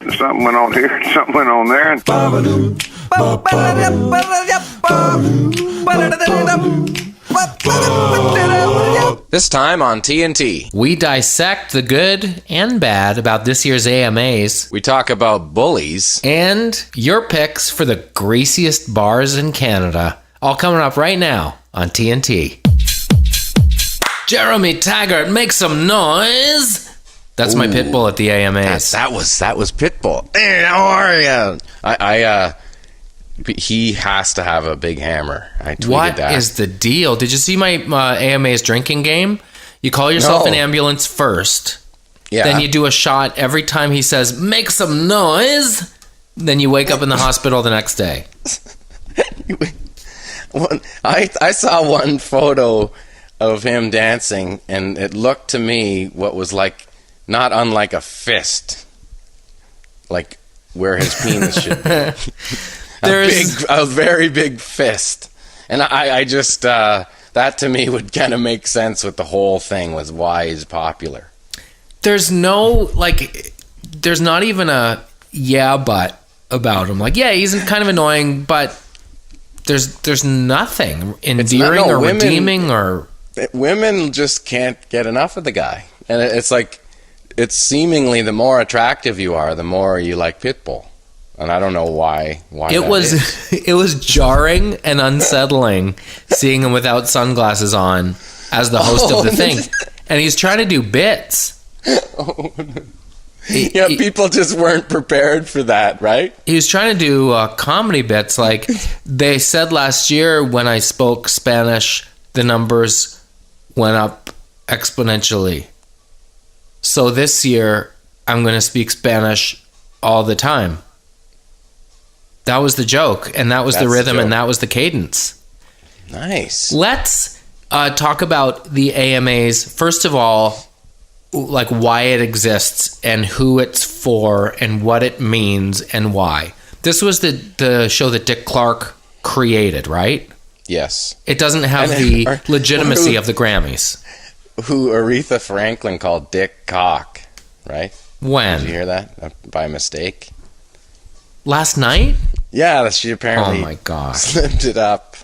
Something went on here, something went on there. This time on TNT, we dissect the good and bad about this year's AMAs. we talk about bullies. And your picks for the greasiest bars in Canada. All coming up right now on TNT. Jeremy Taggart, make some noise. That's my Pitbull at the AMAs. That was Pitbull. Hey, how are you? He has to have a big hammer. I tweeted that. What is the deal? Did you see my AMA's drinking game? You call yourself an ambulance first. Yeah. Then you do a shot every time he says, make some noise. Then you wake up in the hospital the next day. I saw one photo of him dancing, and it looked to me what was like, not unlike a fist, like where his penis should be. A very big fist. And I just, that to me would kind of make sense with the whole thing, was why he's popular. There's there's not even a but about him. Like, yeah, he's kind of annoying, but there's nothing endearing or redeeming or... Women just can't get enough of the guy. And it's like, it's seemingly the more attractive you are, the more you like Pitbull. And I don't know why it was jarring and unsettling seeing him without sunglasses on as the host of the thing. And he's trying to do bits. People just weren't prepared for that, right? He was trying to do comedy bits. Like they said last year when I spoke Spanish, the numbers went up exponentially. So this year, I'm going to speak Spanish all the time. That was the joke, and that's the rhythm, and that was the cadence. Nice. Let's talk about the AMAs. First of all, like why it exists and who it's for and what it means and why. This was the show that Dick Clark created, right? Yes. It doesn't have the legitimacy of the Grammys. Who Aretha Franklin called Dick Cock, right? When? Did you hear that? By mistake? Last night? Yeah, she apparently slipped it up.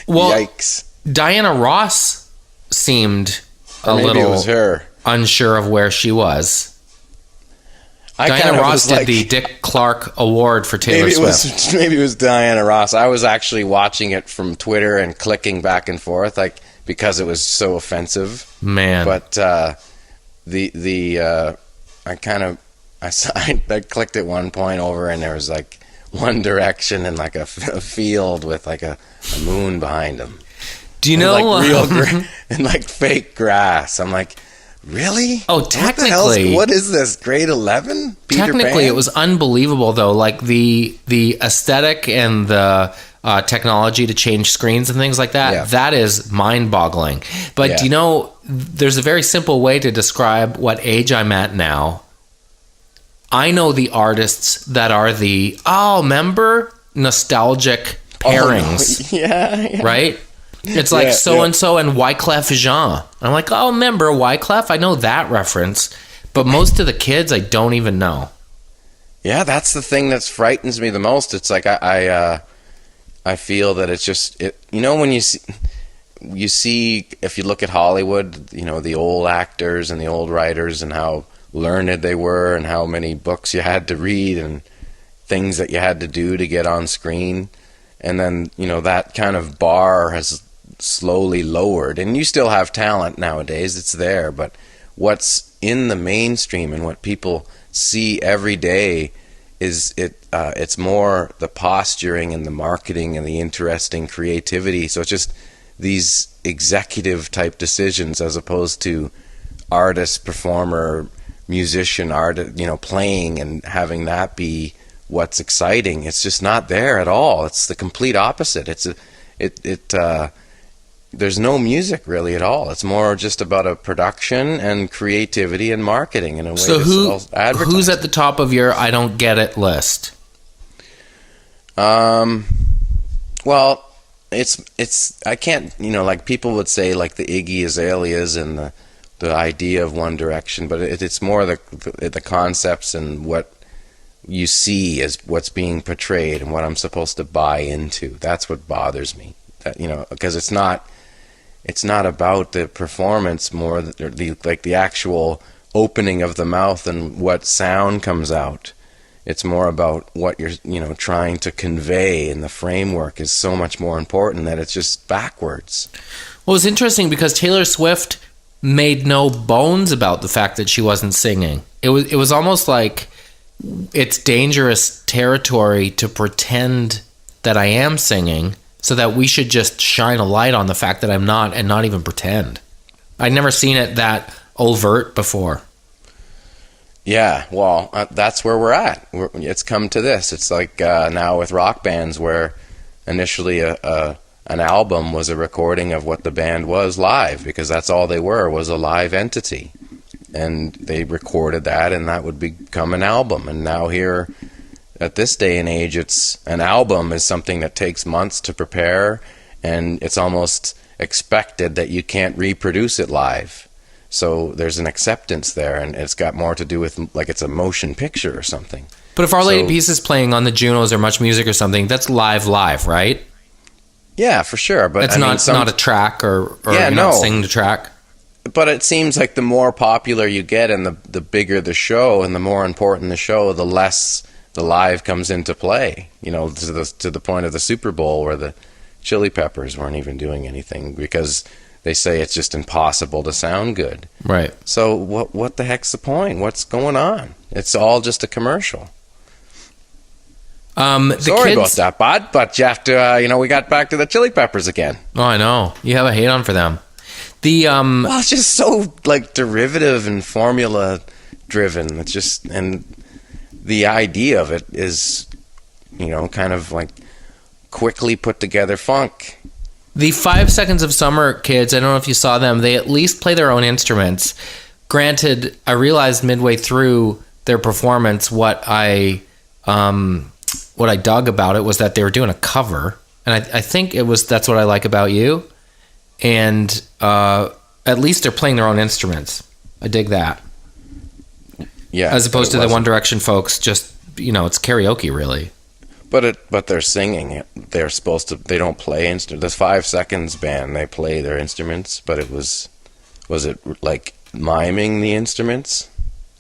Well, yikes. Diana Ross seemed a little it was her. Unsure of where she was. Diana Ross did the Dick Clark Award for Taylor Swift. Maybe it was Diana Ross. I was actually watching it from Twitter and clicking back and forth, because it was so offensive. Man. But I clicked at one point over, and there was like One Direction and like a field with like a moon behind them. Do you know and like fake grass? I'm like, really? Oh, technically, what is this? Grade 11? Technically, it was unbelievable though. Like the aesthetic and the technology to change screens and things like that. Yeah. That is mind-boggling. But do you know? There's a very simple way to describe what age I'm at now. I know the artists that are remember nostalgic pairings. Yeah. Right? It's like so-and-so and Wyclef Jean. I'm like, remember Wyclef? I know that reference. But most of the kids, I don't even know. Yeah, that's the thing that frightens me the most. It's like I feel that it's just... when you see, if you look at Hollywood, the old actors and the old writers and how learned they were and how many books you had to read and things that you had to do to get on screen, and then that kind of bar has slowly lowered, and you still have talent nowadays, it's there, but what's in the mainstream and what people see every day is it's more the posturing and the marketing and the interesting creativity. So it's just these executive type decisions as opposed to artist, performer, musician, playing and having that be what's exciting. It's just not there at all. It's the complete opposite. There's no music really at all. It's more just about a production and creativity and marketing and a way to sell advertising. Who's at the top of your I don't get it list? Well, it's I can't, like people would say like the Iggy Azaleas and the the idea of One Direction, but it's more the concepts and what you see as what's being portrayed and what I'm supposed to buy into. That's what bothers me. That, because it's not about the performance more the actual opening of the mouth and what sound comes out. It's more about what you're trying to convey, and the framework is so much more important that it's just backwards. Well, it's interesting because Taylor Swift made no bones about the fact that she wasn't singing. It was almost like it's dangerous territory to pretend that I am singing, so that we should just shine a light on the fact that I'm not, and not even pretend. I'd never seen it that overt before. Yeah, well, that's where we're at. It's come to this. It's like now with rock bands, where initially an album was a recording of what the band was live, because that's all they were, was a live entity. And they recorded that, and that would become an album. And now here, at this day and age, it's an album is something that takes months to prepare, and it's almost expected that you can't reproduce it live. So there's an acceptance there, and it's got more to do with like it's a motion picture or something. But if Our Lady Peace is playing on the Junos or Much Music or something, that's live, right? Yeah, for sure. But it's not a track or you're not singing the track. But it seems like the more popular you get and the bigger the show and the more important the show, the less the live comes into play. To the point of the Super Bowl where the Chili Peppers weren't even doing anything because they say it's just impossible to sound good. Right. So what the heck's the point? What's going on? It's all just a commercial. Sorry about that, bud, but you have to, we got back to the Chili Peppers again. Oh, I know. You have a hate on for them. Well, it's just so like derivative and formula driven. It's just, and the idea of it is, kind of like quickly put together funk. The 5 Seconds of Summer kids, I don't know if you saw them, they at least play their own instruments. Granted, I realized midway through their performance what I dug about it was that they were doing a cover, and I think that's what I like about you. And at least they're playing their own instruments. I dig that. Yeah. As opposed to the One Direction folks, just it's karaoke really. But they're singing it. They're supposed to. They don't play instruments. The 5 Seconds band, they play their instruments. But was it like miming the instruments,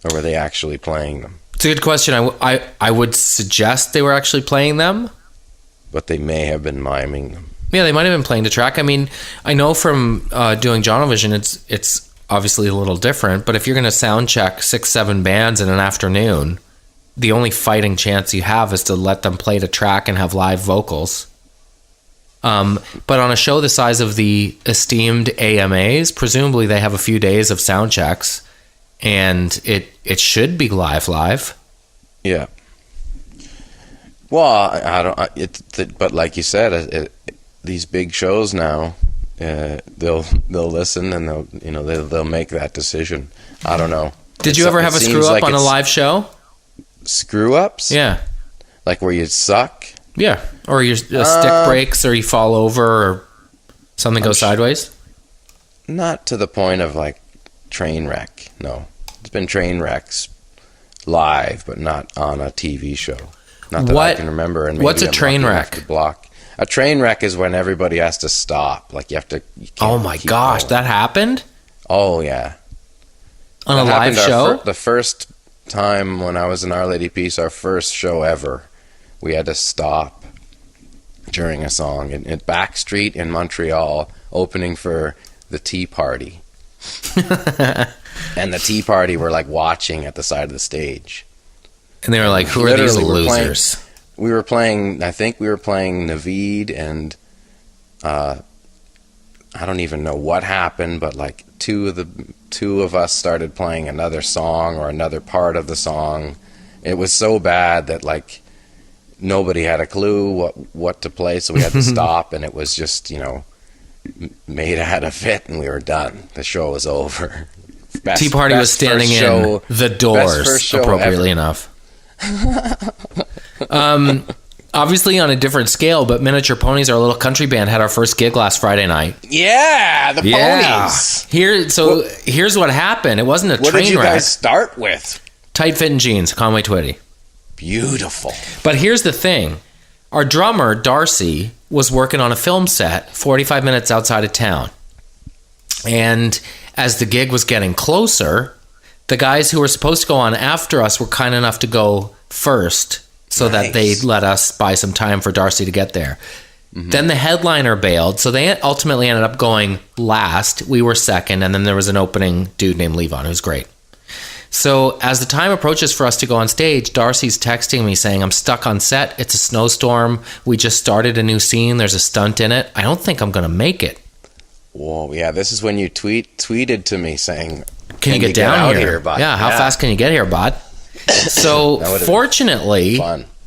or were they actually playing them? It's a good question. I would suggest they were actually playing them, but they may have been miming them. Yeah, they might have been playing the track. I mean, I know from doing Jonovision, it's obviously a little different. But if you're going to sound check 6-7 bands in an afternoon, the only fighting chance you have is to let them play the track and have live vocals. But on a show the size of the esteemed AMAs, presumably they have a few days of sound checks, and it should be live. Yeah. Well, I don't. But like you said, these big shows now, they'll listen and they'll make that decision. I don't know. Did you ever have a screw up on a live show? Screw ups? Yeah. Like where you suck? Yeah. Or your stick breaks, or you fall over, or something goes sideways? Not to the point of like train wreck. No. It's been train wrecks live, but not on a TV show. Not that I can remember. And what's a train wreck? A train wreck is when everybody has to stop. Like you can't. Oh my gosh, that happened? Oh yeah. On a live show? The first time when I was in Our Lady Peace, our first show ever, we had to stop during a song at Backstreet in Montreal, opening for the Tea Party. And the Tea Party were like watching at the side of the stage. And they were like, who are these losers? I think we were playing Naveed, and I don't even know what happened, but like two of us started playing another song or another part of the song. It was so bad that like nobody had a clue what to play, so we had to stop, and it was just, made had a fit, and we were done. The show was over. Tea Party was standing in the doors, appropriately enough. obviously on a different scale, but Miniature Ponies, our little country band, had our first gig last Friday night. Yeah, the Ponies. Here's what happened. It wasn't a train wreck. What did you guys start with? Tight fitting jeans, Conway Twitty. Beautiful. But here's the thing. Our drummer, Darcy, was working on a film set 45 minutes outside of town. And as the gig was getting closer, the guys who were supposed to go on after us were kind enough to go first so that they let us buy some time for Darcy to get there. Mm-hmm. Then the headliner bailed, so they ultimately ended up going last. We were second, and then there was an opening dude named Levon, who's great. So as the time approaches for us to go on stage, Darcy's texting me saying, I'm stuck on set. It's a snowstorm. We just started a new scene. There's a stunt in it. I don't think I'm going to make it. Whoa, yeah, this is when you tweeted to me saying, can you get down here bud? Yeah, how fast can you get here, bud? So fortunately,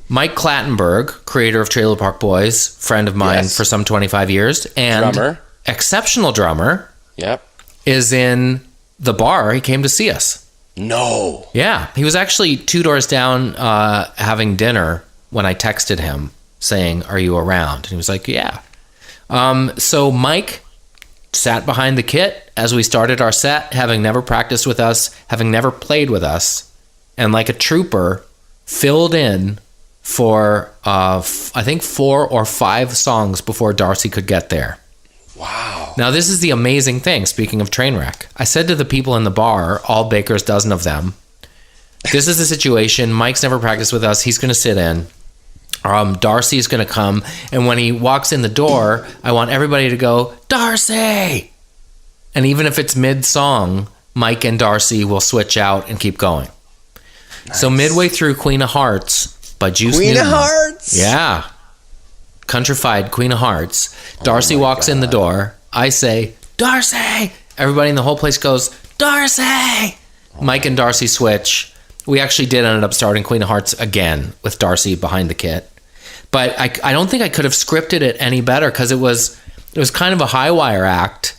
Mike Clattenburg, creator of Trailer Park Boys, friend of mine for some 25 years, and exceptional drummer, is in the bar. He came to see us. No. Yeah. He was actually 2 doors down having dinner when I texted him saying, are you around? And he was like, yeah. So Mike sat behind the kit as we started our set, having never practiced with us, having never played with us, and like a trooper, filled in for, I think 4 or 5 songs before Darcy could get there. Wow. Now, this is the amazing thing, speaking of train wreck. I said to the people in the bar, all Baker's dozen of them, this is the situation. Mike's never practiced with us. He's going to sit in. Darcy's going to come. And when he walks in the door, I want everybody to go, Darcy! And even if it's mid-song, Mike and Darcy will switch out and keep going. Nice. So midway through Queen of Hearts by Juice Queen Newton. of Hearts? Yeah. Countrified Queen of Hearts. Darcy walks in the door. I say, Darcy! Everybody in the whole place goes, Darcy! Mike and Darcy switch. We actually did end up starting Queen of Hearts again with Darcy behind the kit. But I don't think I could have scripted it any better because it was kind of a high wire act.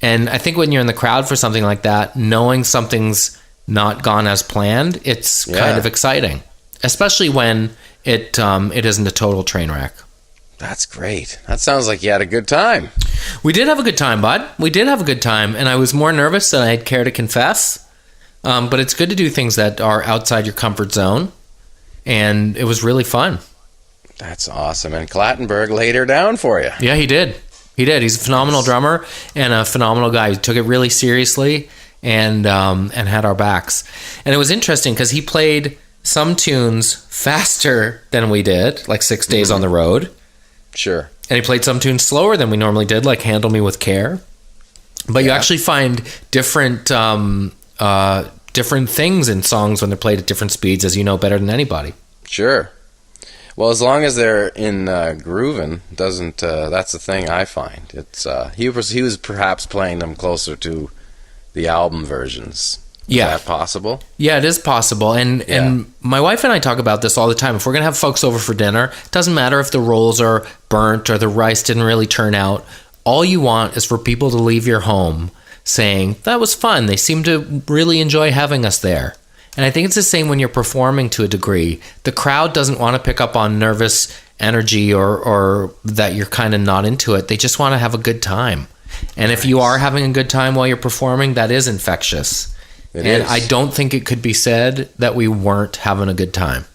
And I think when you're in the crowd for something like that, knowing something's not gone as planned, it's kind of exciting. Especially when it isn't a total train wreck. That's great. That sounds like you had a good time. We did have a good time, bud. We did have a good time. And I was more nervous than I'd care to confess. But it's good to do things that are outside your comfort zone. And it was really fun. That's awesome. And Clattenburg laid her down for you. Yeah, he did. He's a phenomenal drummer and a phenomenal guy. He took it really seriously and had our backs. And it was interesting because he played some tunes faster than we did, like 6 Days on the Road. Sure. And he played some tunes slower than we normally did, like Handle Me With Care. But you actually find different things in songs when they're played at different speeds, as you know better than anybody. Sure. Well, as long as they're in grooving, doesn't that's the thing I find. It's he was perhaps playing them closer to the album versions. Is that possible? Yeah, it is possible. And my wife and I talk about this all the time. If we're going to have folks over for dinner, it doesn't matter if the rolls are burnt or the rice didn't really turn out. All you want is for people to leave your home saying, that was fun. They seem to really enjoy having us there. And I think it's the same when you're performing to a degree. The crowd doesn't want to pick up on nervous energy or that you're kind of not into it. They just want to have a good time. And if you are having a good time while you're performing, that is infectious. It is. I don't think it could be said that we weren't having a good time.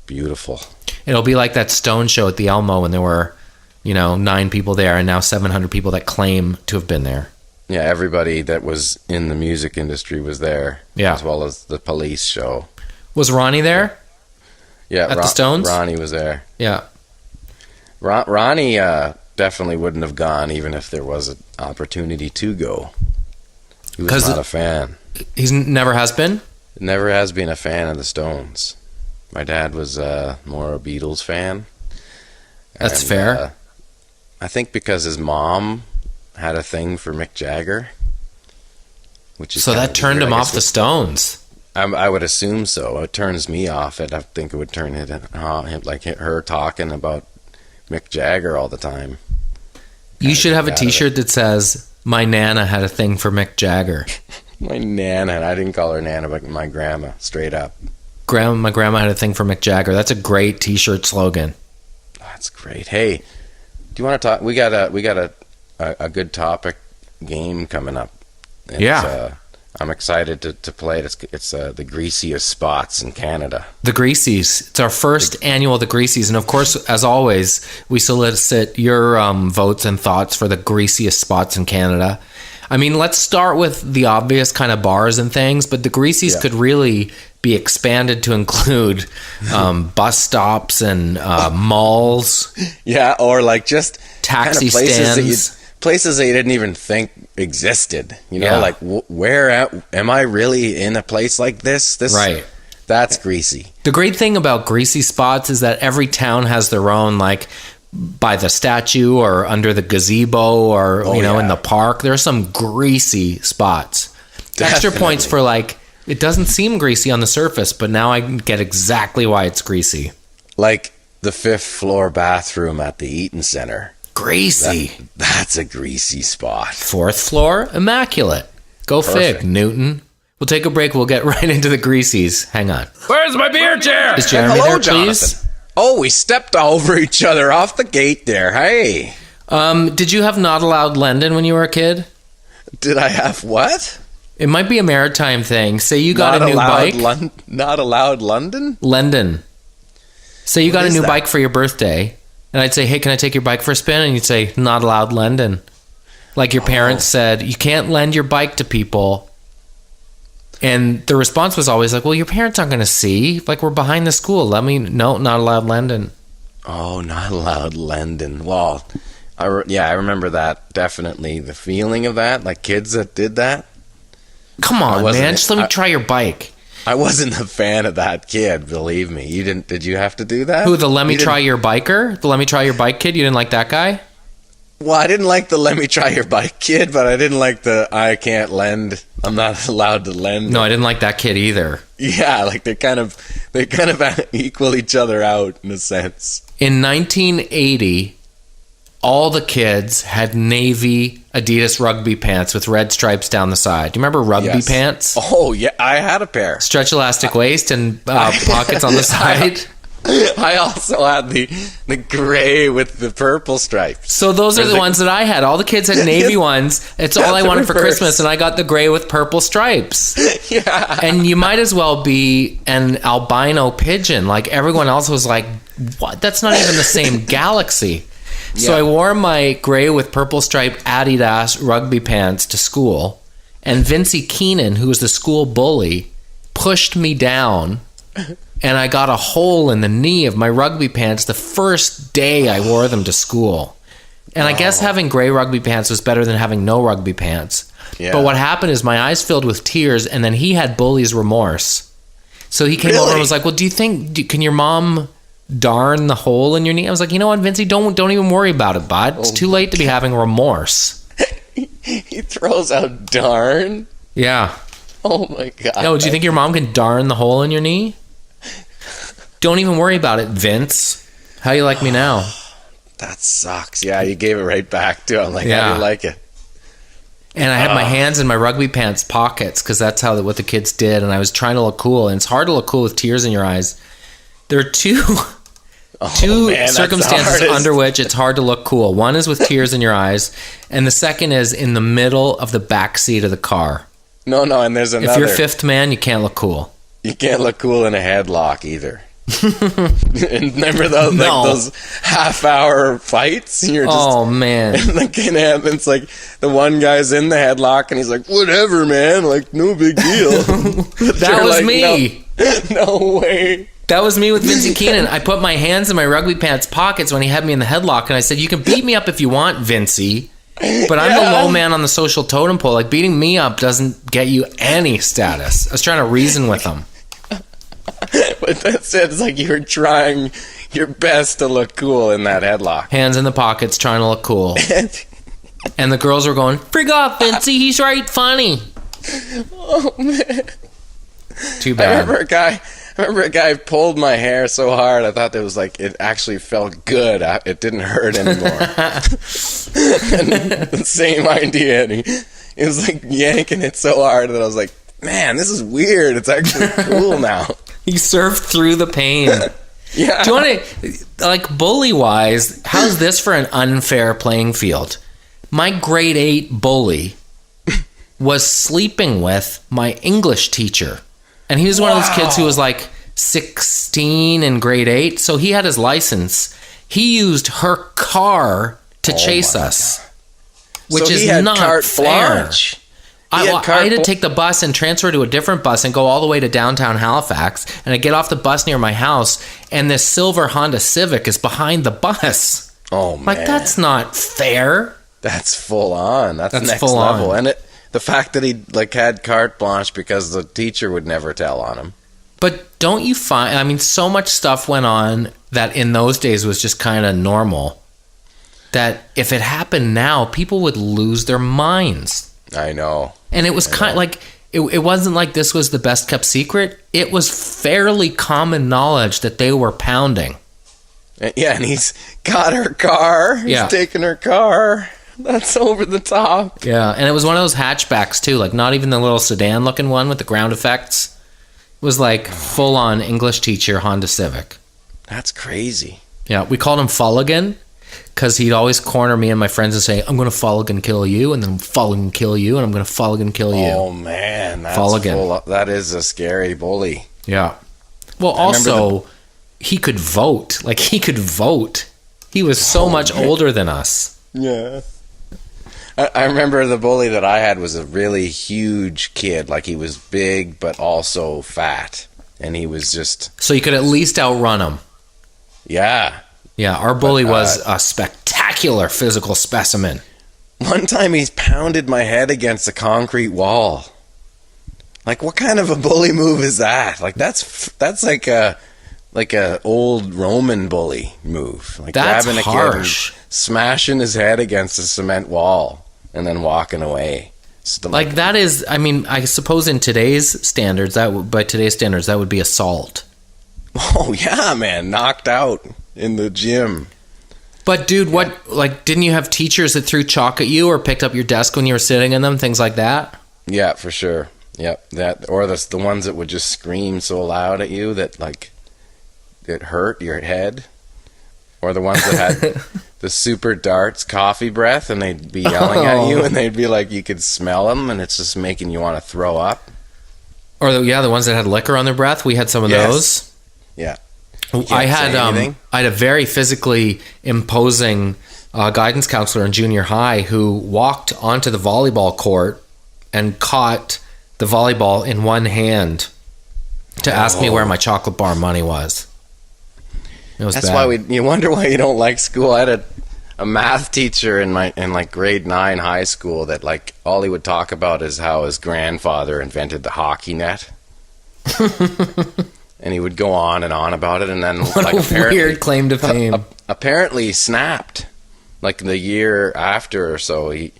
Beautiful. It'll be like that Stone show at the Elmo when there were, 9 people there and now 700 people that claim to have been there. Yeah, everybody that was in the music industry was there. Yeah. As well as the Police show. Was Ronnie there? Yeah. At the Stones? Ronnie was there. Yeah. Ronnie definitely wouldn't have gone even if there was an opportunity to go. He was not a fan. He never has been? Never has been a fan of the Stones. My dad was more a Beatles fan. That's fair. I think because his mom had a thing for Mick Jagger, which is so that turned him off the Stones. I would assume so. It turns me off. I think it would turn it like her talking about Mick Jagger all the time. You should have a T-shirt that says, "My Nana had a thing for Mick Jagger." My Nana. I didn't call her Nana, but my grandma, straight up. my grandma had a thing for Mick Jagger. That's a great T-shirt slogan. That's great. Hey, do you want to talk? We got a good topic game coming up. I'm excited to play it. It's the greasiest spots in Canada. The Greasies. It's our first annual The Greasies. And of course, as always, we solicit your votes and thoughts for the greasiest spots in Canada. I mean, let's start with the obvious kind of bars and things, but the Greasies could really be expanded to include bus stops and malls. Yeah, or like just taxi kind of stands. Places that you didn't even think existed. You know, like am I really in a place like this? Right. That's greasy. The great thing about greasy spots is that every town has their own, like by the statue or under the gazebo or, in the park. There's some greasy spots. Definitely. Extra points for like, it doesn't seem greasy on the surface, but now I get exactly why it's greasy. Like the 5th floor bathroom at the Eaton Center. Greasy. That's a greasy spot. 4th floor, immaculate. Go Perfect. Fig, Newton. We'll take a break. We'll get right into the Greasies. Hang on. Where's my beer chair? Is Jeremy Hello, there, Jonathan. please? Oh, we stepped over each other off the gate there. Hey. Did you have Not Allowed London when you were a kid? Did I have what? It might be a maritime thing. Say you got a new bike. Not Allowed London? London. Say you got a new bike for your birthday. And I'd say, hey, can I take your bike for a spin? And you'd say, not allowed London. Like your parents said, you can't lend your bike to people. And the response was always like, well, your parents aren't going to see. Like, we're behind the school. No, not allowed London. Oh, not allowed London. Well, I remember that, definitely. The feeling of that, like kids that did that. Come on, man. Just let me try your bike. I wasn't a fan of that kid, believe me. You didn't? Did you have to do that? Who, the let me try your biker? The let me try your bike kid? You didn't like that guy? Well, I didn't like the let me try your bike kid, but I didn't like the I can't lend. I'm not allowed to lend. No, I didn't like that kid either. Yeah, like they kind of equal each other out in a sense. In 1980, all the kids had navy Adidas rugby pants with red stripes down the side. Do you remember rugby pants? Oh, yeah. I had a pair. Stretch elastic waist and pockets on the side. I also had the gray with the purple stripes. So those are the ones that I had. All the kids had navy ones. It's all I wanted for Christmas, and I got the gray with purple stripes. Yeah. And you might as well be an albino pigeon. Like everyone else was like, what? That's not even the same galaxy. So I wore my gray with purple striped Adidas rugby pants to school, and Vincey Keenan, who was the school bully, pushed me down, and I got a hole in the knee of my rugby pants the first day I wore them to school. And I guess having gray rugby pants was better than having no rugby pants. Yeah. But what happened is my eyes filled with tears, and then he had bully's remorse. So he came over and was like, well, can your mom darn the hole in your knee? I was like, you know what, Vincey, don't even worry about it, bud. It's too late to be having remorse. He throws out darn. Yeah. Oh my god. No, do you think your mom can darn the hole in your knee? Don't even worry about it, Vince. How you like me now? That sucks. Yeah, you gave it right back to him. Like, how do you like it? And I had my hands in my rugby pants pockets because that's what the kids did, and I was trying to look cool. And it's hard to look cool with tears in your eyes. There are two circumstances under which it's hard to look cool. One is with tears in your eyes, and the second is in the middle of the back seat of the car. No, and there's another. If you're fifth man, you can't look cool. You can't look cool in a headlock either. And remember those half-hour fights? And you're just, man! And it's like the one guy's in the headlock, and he's like, "Whatever, man. Like, no big deal." That was like, me. No way. That was me with Vincey Keenan. I put my hands in my rugby pants pockets when he had me in the headlock, and I said, you can beat me up if you want, Vincey, but I'm the low man on the social totem pole. Like, beating me up doesn't get you any status. I was trying to reason with him. But that's it. It's like you were trying your best to look cool in that headlock. Hands in the pockets, trying to look cool. And the girls were going, frig off, Vincey, he's right funny. Oh, man. Too bad. I remember a guy pulled my hair so hard I thought it actually felt good. It didn't hurt anymore. And the same idea. And he was like yanking it so hard that I was like, man, this is weird. It's actually cool now. You surf through the pain. Yeah. Do you want to, like, bully-wise, how's this for an unfair playing field? My grade 8 bully was sleeping with my English teacher. And he was one of those kids who was like 16 in grade 8. So he had his license. He used her car to chase us, which so is he had not carte fair. blanche. I had to take the bus and transfer to a different bus and go all the way to downtown Halifax. And I get off the bus near my house, and this silver Honda Civic is behind the bus. Oh, man. Like, that's not fair. That's full on. That's next full level. on. And the fact that he like had carte blanche because the teacher would never tell on him. But don't you find, I mean, so much stuff went on that in those days was just kind of normal, that if it happened now, people would lose their minds. I know. And it was kind of like, it wasn't like this was the best kept secret. It was fairly common knowledge that they were pounding. Yeah, and he's got her car. He's taking her car. That's over the top. Yeah, and it was one of those hatchbacks too, like not even the little sedan looking one with the ground effects. It was like full on English teacher Honda Civic. That's crazy. Yeah, we called him Fulligan because he'd always corner me and my friends and say, I'm going to Fulligan kill you, and then Fulligan kill you, and I'm going to Fulligan kill you. Oh, man. That's Fulligan. That is a scary bully. Yeah. Well, also, he could vote. Like, he could vote. He was so much older than us. Yeah. I remember the bully that I had was a really huge kid. Like, he was big, but also fat. And he was just... So you could at least outrun him. Yeah. Yeah, our bully was a spectacular physical specimen. One time he's pounded my head against a concrete wall. Like, what kind of a bully move is that? Like, that's like a old Roman bully move. Like that's grabbing a harsh. kid and smashing his head against a cement wall and then walking away. Like that is, I mean, I suppose in today's standards, by today's standards, that would be assault. Oh yeah, man, knocked out in the gym. But dude, didn't you have teachers that threw chalk at you or picked up your desk when you were sitting in them, things like that? Yeah, for sure. Yep, that or the ones that would just scream so loud at you that like it hurt your head, or the ones that had the super darts coffee breath and they'd be yelling at you and they'd be like you could smell them and it's just making you want to throw up. Or the ones that had liquor on their breath. We had some of those. Yeah. I had a very physically imposing guidance counselor in junior high who walked onto the volleyball court and caught the volleyball in one hand to ask me where my chocolate bar money was. It was That's bad. why you wonder why you don't like school. I had a math teacher in like grade 9 high school that like all he would talk about is how his grandfather invented the hockey net. And he would go on and on about it, and then what like a weird claim to fame. Apparently snapped like the year after or so. He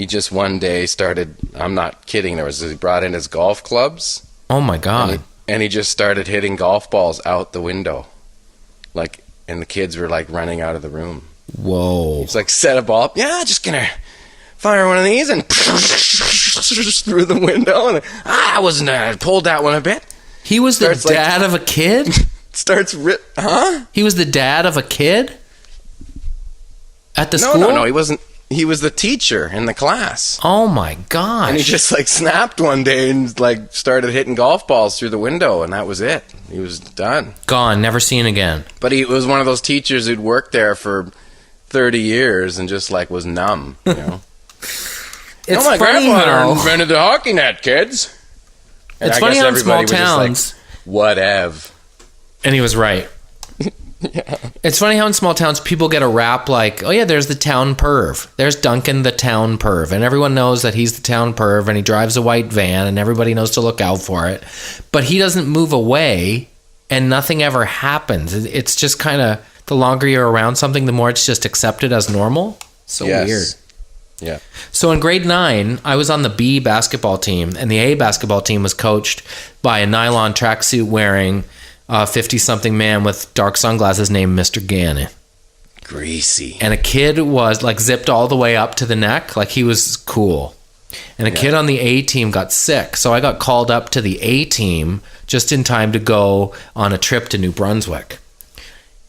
just one day started. I'm not kidding. He brought in his golf clubs. Oh my god! And he just started hitting golf balls out the window, like, and the kids were like running out of the room. Whoa! He's like, set a ball up. Yeah, just gonna fire one of these and through the window, and I wasn't pulled that one a bit. He was the dad of a kid? He was the dad of a kid? At the school? No, he wasn't. He was the teacher in the class. Oh my gosh. And he just like snapped one day and like started hitting golf balls through the window, and that was it. He was done. Gone, never seen again. But he was one of those teachers who'd worked there for 30 years and just like was numb, you know. It's my funny grandfather how invented the hockey net, kids. And it's funny how in small towns, whatever. And he was right. Yeah. It's funny how in small towns people get a rap like, oh yeah, there's the town perv. There's Duncan the town perv. And everyone knows that he's the town perv and he drives a white van and everybody knows to look out for it. But he doesn't move away and nothing ever happens. It's just kind of, the longer you're around something, the more it's just accepted as normal. So weird. Yeah. So in grade 9, I was on the B basketball team, and the A basketball team was coached by a nylon tracksuit wearing 50-something man with dark sunglasses named Mr. Gannon. Greasy. And a kid was like zipped all the way up to the neck, like he was cool. And a kid on the A team got sick. So I got called up to the A team just in time to go on a trip to New Brunswick.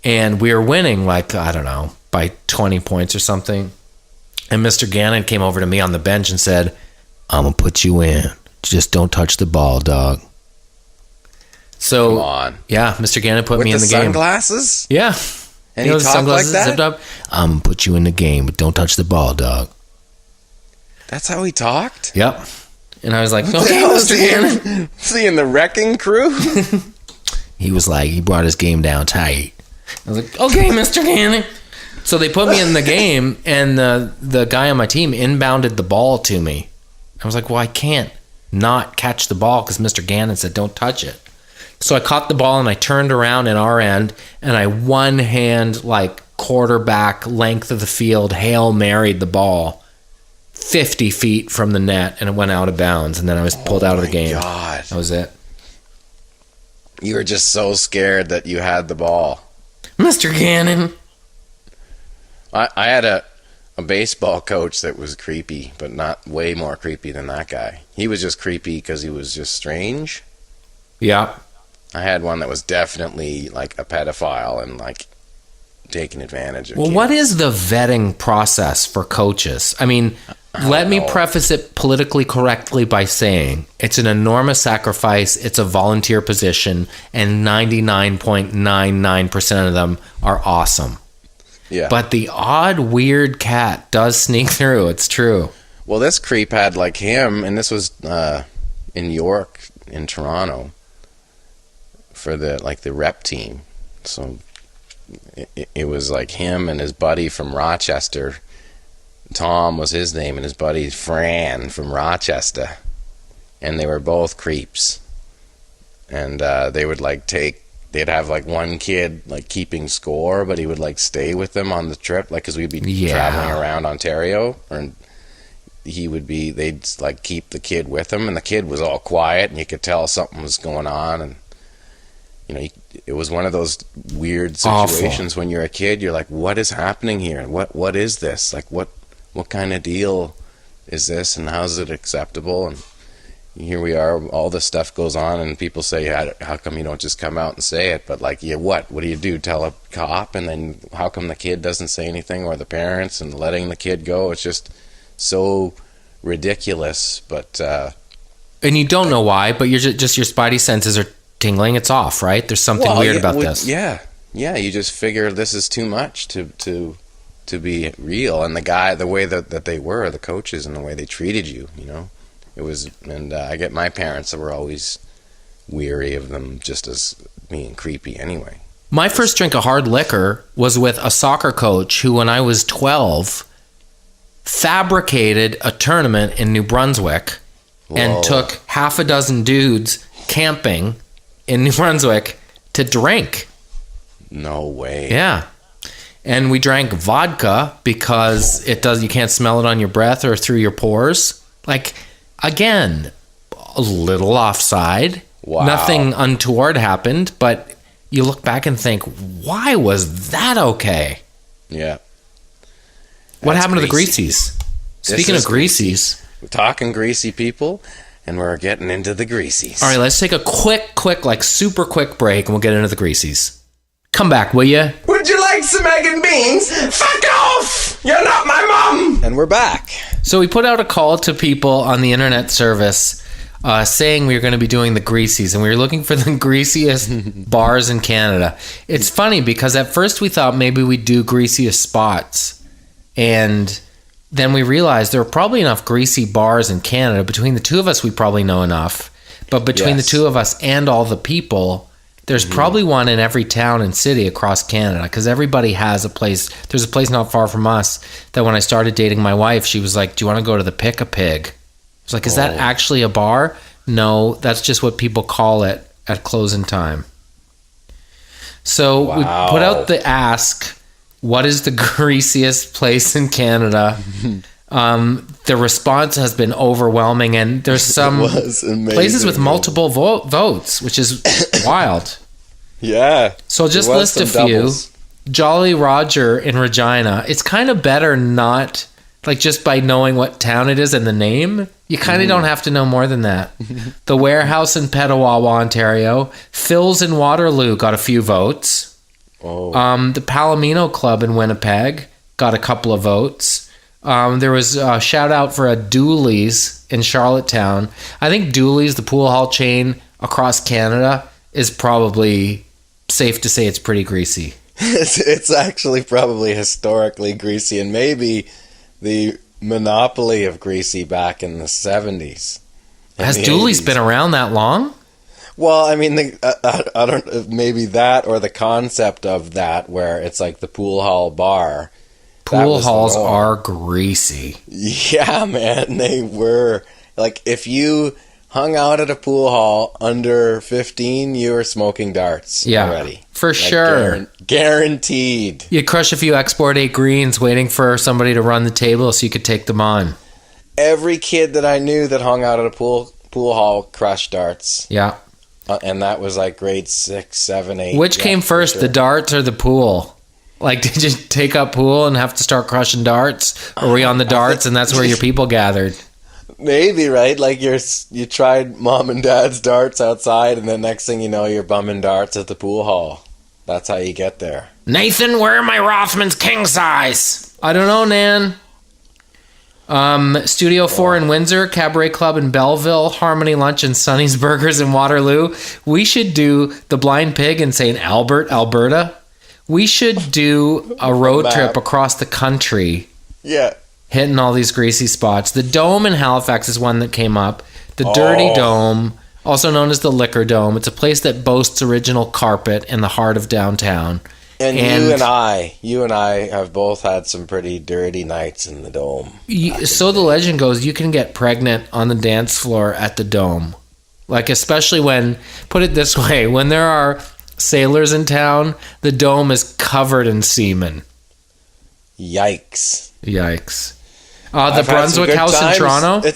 And we were winning, like, I don't know, by 20 points or something. And Mr. Gannon came over to me on the bench and said, I'm going to put you in. Just don't touch the ball, dog. So, come on. Yeah, Mr. Gannon put me in the game. With the sunglasses? Yeah. And he talked like that? Zipped up. I'm going to put you in the game, but don't touch the ball, dog. That's how he talked? Yep. And I was like, okay, Mr. Gannon. Is he in the wrecking crew? He was like, he brought his game down tight. I was like, okay, Mr. Gannon. So they put me in the game, and the guy on my team inbounded the ball to me. I was like, well, I can't not catch the ball because Mr. Gannon said don't touch it. So I caught the ball, and I turned around in our end, and I one hand, like, quarterback length of the field, Hail Married the ball 50 feet from the net, and it went out of bounds, and then I was pulled out of the game. God. That was it. You were just so scared that you had the ball. Mr. Gannon. I had a baseball coach that was creepy, but not way more creepy than that guy. He was just creepy because he was just strange. Yeah. I had one that was definitely like a pedophile and like taking advantage of Well, kids. what is the vetting process for coaches? I mean, let me preface it politically correctly by saying it's an enormous sacrifice. It's a volunteer position, and 99.99% of them are awesome. Yeah. But the odd, weird cat does sneak through. It's true. Well, this creep had like him, and this was in York, in Toronto, for the rep team. So it was like him and his buddy from Rochester. Tom was his name, and his buddy Fran from Rochester, and they were both creeps. And they would they'd have like one kid like keeping score, but he would like stay with them on the trip, like because we'd be traveling around Ontario, and they'd like keep the kid with him, and the kid was all quiet, and you could tell something was going on, and it was one of those weird situations. Awful. When you're a kid, you're like, what is happening here? What is this? Like what kind of deal is this, and how is it acceptable? And here we are, all this stuff goes on, and people say, how come you don't just come out and say it? But like, what do you do? Tell a cop? And then how come the kid doesn't say anything, or the parents, and letting the kid go? It's just so ridiculous. But and you don't know why, but you're just your spidey senses are tingling. It's off, right? There's something weird about this. Yeah, you just figure this is too much to be real. And the way that they were, the coaches, and the way they treated you, it was. And I get my parents that were always weary of them just as being creepy anyway. My first drink of hard liquor was with a soccer coach who, when I was 12, fabricated a tournament in New Brunswick. Whoa. And took half a dozen dudes camping in New Brunswick to drink. No way. Yeah. And we drank vodka because you can't smell it on your breath or through your pores. Like, again, a little offside. Wow. Nothing untoward happened, but you look back and think, why was that okay? Yeah. What happened to the Greasies? Speaking of Greasies. We're talking greasy people, and we're getting into the Greasies. All right, let's take a quick, like super quick break, and we'll get into the Greasies. Come back, will you? Would you like some egg and beans? Fuck off! You're not my mom! And we're back. So we put out a call to people on the internet service saying we were going to be doing the Greasies, and we were looking for the greasiest bars in Canada. It's funny because at first we thought maybe we'd do greasiest spots, and then we realized there are probably enough greasy bars in Canada. Between the two of us, we probably know enough. But between the two of us and all the people, there's probably one in every town and city across Canada, because everybody has a place. There's a place not far from us that when I started dating my wife, she was like, do you want to go to the Pick-a-Pig? I was like, is that actually a bar? No, that's just what people call it at closing time. So we put out the ask, what is the greasiest place in Canada? The response has been overwhelming, and there's some places with multiple votes, which is wild. Yeah. So just list a few. Jolly Roger in Regina. It's kind of better not Like just by knowing what town it is and the name, you kind of don't have to know more than that. The Warehouse in Petawawa, Ontario. Phil's in Waterloo got a few votes. Oh. The Palomino Club in Winnipeg got a couple of votes. There was a shout out for a Dooley's in Charlottetown. I think Dooley's, the pool hall chain across Canada, is probably safe to say it's pretty greasy. It's actually probably historically greasy, and maybe the monopoly of greasy back in the 70s. Has Dooley's 80s been around that long? Well, I mean, I don't, maybe that or the concept of that, where it's like the pool hall bar. Pool halls are greasy. Yeah, man, they were. Like, if you hung out at a pool hall under 15, you were smoking darts already. For sure. Guaranteed. You'd crush a few Export 8 greens waiting for somebody to run the table so you could take them on. Every kid that I knew that hung out at a pool hall crushed darts. Yeah. And that was like grade 6, 7, 8. Which came first, the darts or the pool? Like, did you take up pool and have to start crushing darts? Or were you on the darts and that's where your people gathered? Maybe, right? Like you tried mom and dad's darts outside, and then next thing you know, you're bumming darts at the pool hall. That's how you get there. Nathan, where are my Rothmans king size? I don't know, Nan. Studio 4 in Windsor, Cabaret Club in Belleville, Harmony Lunch and Sonny's Burgers in Waterloo. We should do the Blind Pig in St. Albert, Alberta. We should do a road trip across the country. Yeah. Hitting all these greasy spots. The Dome in Halifax is one that came up. The Dirty Dome, also known as the Liquor Dome. It's a place that boasts original carpet in the heart of downtown. And you and I have both had some pretty dirty nights in the Dome. So the legend goes, you can get pregnant on the dance floor at the Dome. Like, especially when, put it this way, when there are sailors in town, the Dome is covered in semen. Yikes. The Brunswick House in Toronto.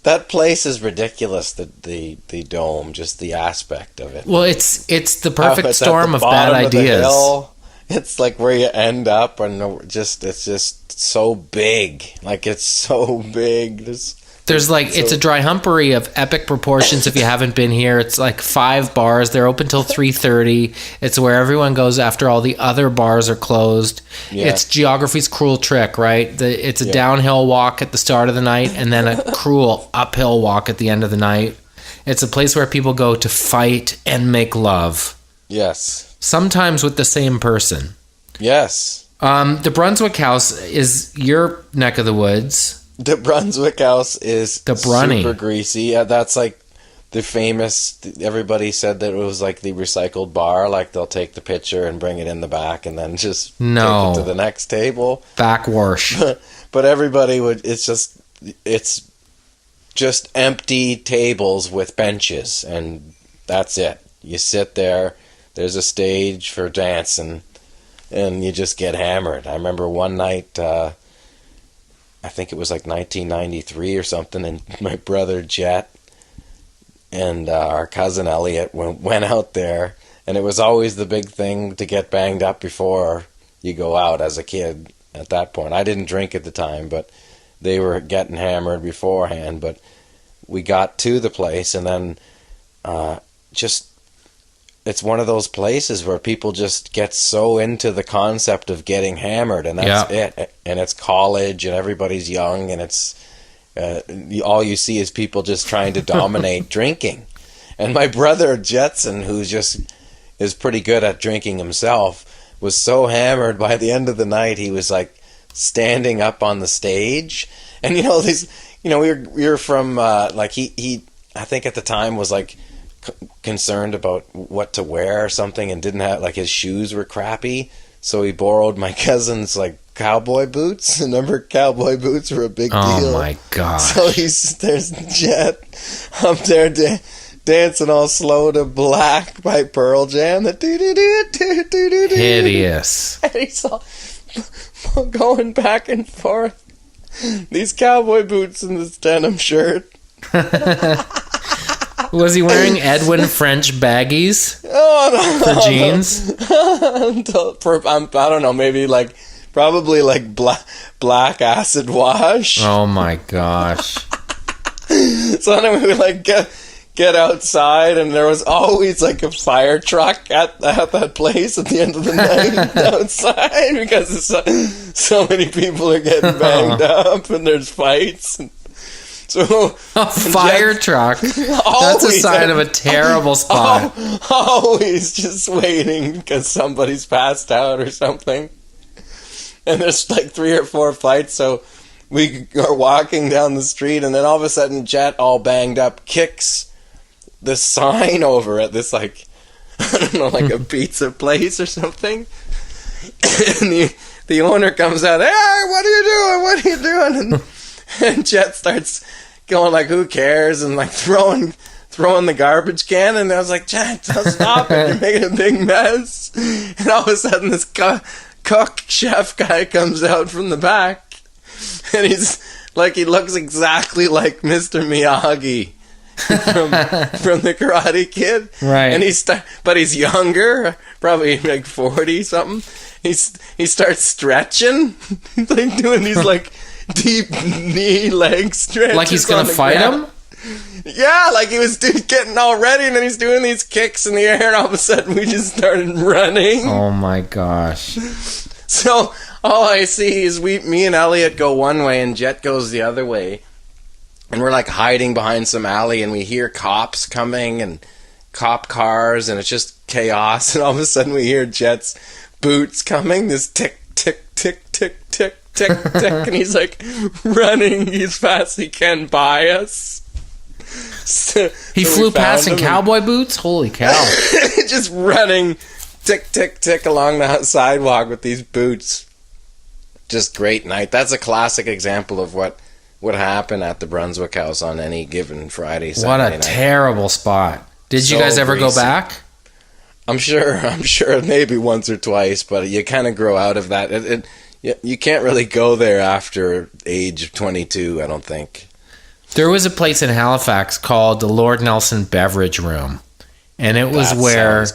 That place is ridiculous. The Dome, just the aspect of it. Well, it's the perfect storm of bad ideas. It's like where you end up, and it's just so big. Like, it's so big. It's a dry humpery of epic proportions. If you haven't been here, it's like 5 bars. They're open till 3:30. It's where everyone goes after all the other bars are closed. Yeah. It's geography's cruel trick, right? It's a downhill walk at the start of the night and then a cruel uphill walk at the end of the night. It's a place where people go to fight and make love. Yes. Sometimes with the same person. Yes. The Brunswick House is your neck of the woods. The Brunswick House is super greasy. Yeah, that's like the famous, everybody said that it was like the recycled bar. Like, they'll take the picture and bring it in the back and then just take it to the next table. Backwash. But everybody it's just empty tables with benches, and that's it. You sit there, there's a stage for dancing, and you just get hammered. I remember one night, I think it was like 1993 or something, and my brother Jet and our cousin Elliot went out there, and it was always the big thing to get banged up before you go out as a kid at that point. I didn't drink at the time, but they were getting hammered beforehand. But we got to the place, and then it's one of those places where people just get so into the concept of getting hammered, and that's it. And it's college, and everybody's young, and it's all you see is people just trying to dominate drinking. And my brother Jetson, who is pretty good at drinking himself, was so hammered by the end of the night he was like standing up on the stage. And we were from he I think at the time was like concerned about what to wear or something, and didn't have, like, his shoes were crappy, so he borrowed my cousin's like cowboy boots. Remember, cowboy boots were a big deal. Oh my god! So there's Jet up there dancing all slow to Black by Pearl Jam. Hideous. And he's all going back and forth. These cowboy boots and this denim shirt. Was he wearing Edwin French baggies? Oh, no, for jeans? I don't know, maybe like probably like black acid wash. Oh my gosh. So then we would like get outside, and there was always like a fire truck at that place at the end of the night outside, because so many people are getting banged up and there's fights. And so a fire truck. That's a sign of a terrible spot. Always just waiting because somebody's passed out or something. And there's like 3 or 4 fights, so we are walking down the street, and then all of a sudden Jet, all banged up, kicks the sign over at this, like, I don't know, like a pizza place or something. And the owner comes out, "Hey, what are you doing? What are you doing?" And Jet starts going like, "Who cares?" and like throwing the garbage can. And I was like, "Jet, stop it. You're making a big mess." And all of a sudden this cook chef guy comes out from the back, and he's like, he looks exactly like Mr. Miyagi from the Karate Kid, right? And but he's younger, probably like 40 something. He starts stretching, he's like doing these like deep knee leg stretches, like he's gonna fight him. Yeah, like he was getting all ready, and then he's doing these kicks in the air, and all of a sudden we just started running. Oh my gosh. So all I see is me and Elliot go one way, and Jet goes the other way. And we're like hiding behind some alley, and we hear cops coming and cop cars, and it's just chaos. And all of a sudden we hear Jet's boots coming, this tick, tick, tick, tick, tick, tick, tick. And he's like running as fast as he can by us. He flew past in cowboy boots? Holy cow. Just running tick, tick, tick along the sidewalk with these boots. Just great night. That's a classic example of what would happen at the Brunswick House on any given Friday, Saturday night. What a terrible spot. Did you guys ever go back? I'm sure maybe once or twice, but you kind of grow out of that. You can't really go there after age 22, I don't think. There was a place in Halifax called the Lord Nelson Beverage Room, and it was where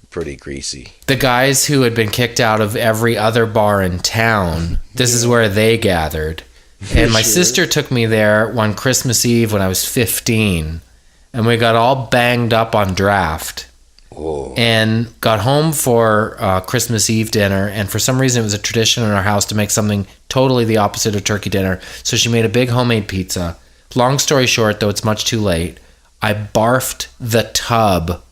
pretty greasy. The guys who had been kicked out of every other bar in town, this is where they gathered. And my sister took me there one Christmas Eve when I was 15, and we got all banged up on draft. Whoa. And got home for Christmas Eve dinner, and for some reason it was a tradition in our house to make something totally the opposite of turkey dinner. So she made a big homemade pizza. Long story short, though it's much too late, I barfed the tub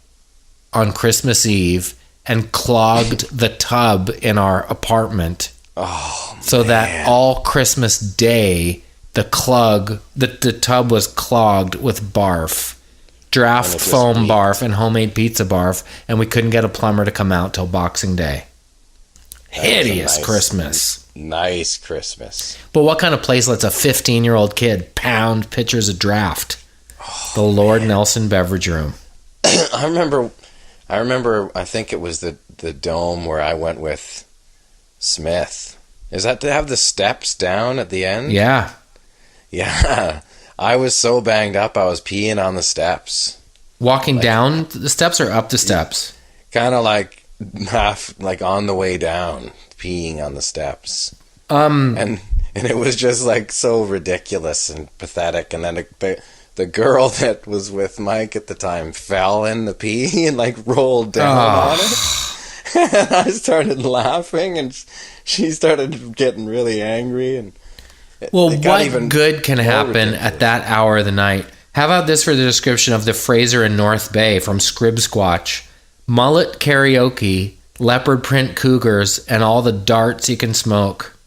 on Christmas Eve and clogged the tub in our apartment. Oh, so man. That all Christmas Day, the tub was clogged with barf. Draft foam barf and homemade pizza barf, and we couldn't get a plumber to come out till Boxing Day. Hideous Christmas. Nice Christmas. But what kind of place lets a 15-year-old kid pound pitchers of draft? The Lord Nelson Beverage Room. I remember, I think it was the Dome where I went with Smith. Is that to have the steps down at the end? Yeah. Yeah. I was so banged up, I was peeing on the steps. Walking down the steps or up the steps? Kind of like half, like on the way down, peeing on the steps. And it was just like so ridiculous and pathetic. And then the girl that was with Mike at the time fell in the pee and like rolled down on it. And I started laughing, and she started getting really angry. And well, what good can happen at that hour of the night? How about this for the description of the Fraser in North Bay from Scrib Squatch? Mullet karaoke, leopard print cougars, and all the darts you can smoke.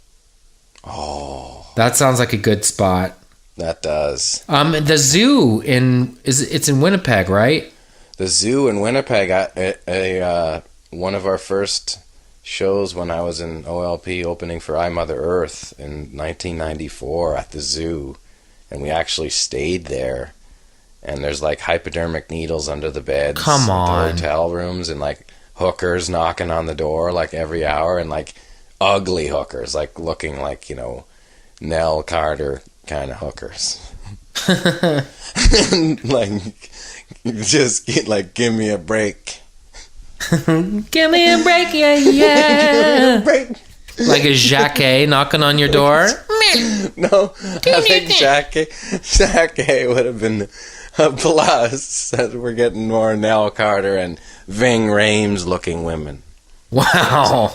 Oh. That sounds like a good spot. That does. The zoo it's in Winnipeg, right? The zoo in Winnipeg, one of our first shows when I was in OLP opening for I Mother Earth in 1994 at the zoo, and we actually stayed there. And there's like hypodermic needles under the beds. Come on. The hotel rooms, and like hookers knocking on the door like every hour, and like ugly hookers, like looking like, Nell Carter kind of hookers. Like, just give me a break. Give me a break, yeah. Break. Like a Jacquet knocking on your door? No, I think Jacquet would have been a plus. We're getting more Nell Carter and Ving Rhames looking women. Wow.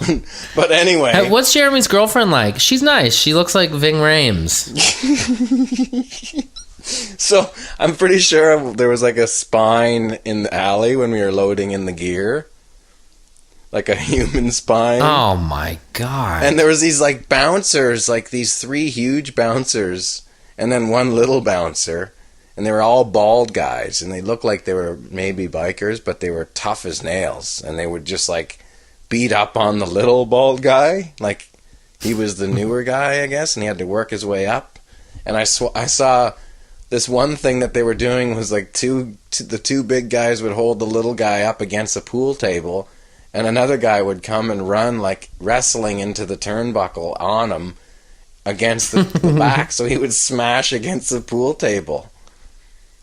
But anyway. What's Jeremy's girlfriend like? She's nice. She looks like Ving Rhames. So I'm pretty sure there was like a spine in the alley when we were loading in the gear. Like a human spine. Oh my God. And there was these like bouncers, like these 3 huge bouncers, and then 1 little bouncer. And they were all bald guys, and they looked like they were maybe bikers, but they were tough as nails. And they would just like beat up on the little bald guy. Like he was the newer guy, I guess, and he had to work his way up. And I saw this one thing that they were doing was like the 2 big guys would hold the little guy up against a pool table, and another guy would come and run like wrestling into the turnbuckle on him against the back, so he would smash against the pool table.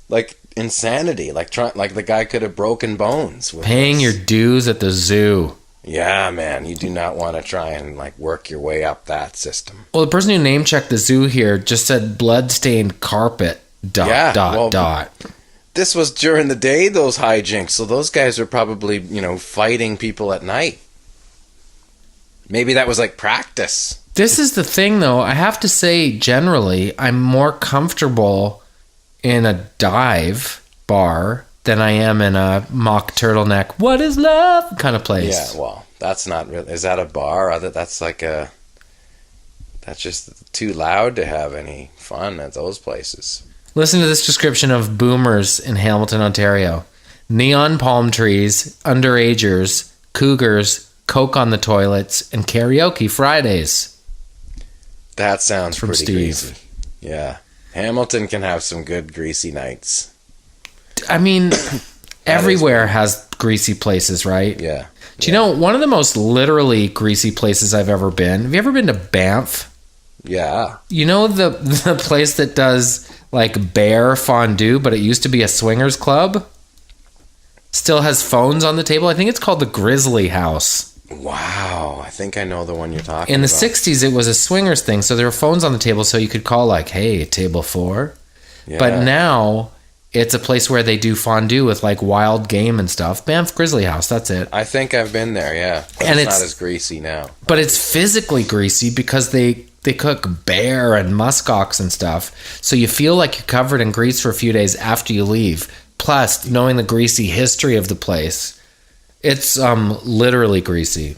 Like insanity, like the guy could have broken bones. Paying your dues at the zoo. Yeah, man, you do not want to try and like work your way up that system. Well, the person who name checked the zoo here just said blood-stained carpet. Dot. This was during the day, those hijinks, so those guys were probably, fighting people at night. Maybe that was like practice. This is the thing, though. I have to say, generally, I'm more comfortable in a dive bar than I am in a mock turtleneck, what is love kind of place. Yeah, well, that's not really... Is that a bar? That's like a... That's just too loud to have any fun at those places. Listen to this description of boomers in Hamilton, Ontario. Neon palm trees, underagers, cougars, coke on the toilets, and karaoke Fridays. That sounds from pretty Steve. Greasy. Yeah. Hamilton can have some good greasy nights. I mean, everywhere has greasy places, right? Yeah. Do you know, one of the most literally greasy places I've ever been? Have you ever been to Banff? Yeah. You know the place that does like bear fondue, but it used to be a swingers club? Still has phones on the table. I think it's called the Grizzly House. Wow. I think I know the one you're talking about. In the 60s, it was a swingers thing, so there were phones on the table so you could call like, hey, table 4. Yeah. But now it's a place where they do fondue with like wild game and stuff. Banff Grizzly House, that's it. I think I've been there, yeah. But and it's not as greasy now. But it's physically greasy because they cook bear and muskox and stuff. So you feel like you're covered in grease for a few days after you leave. Plus, knowing the greasy history of the place, it's literally greasy.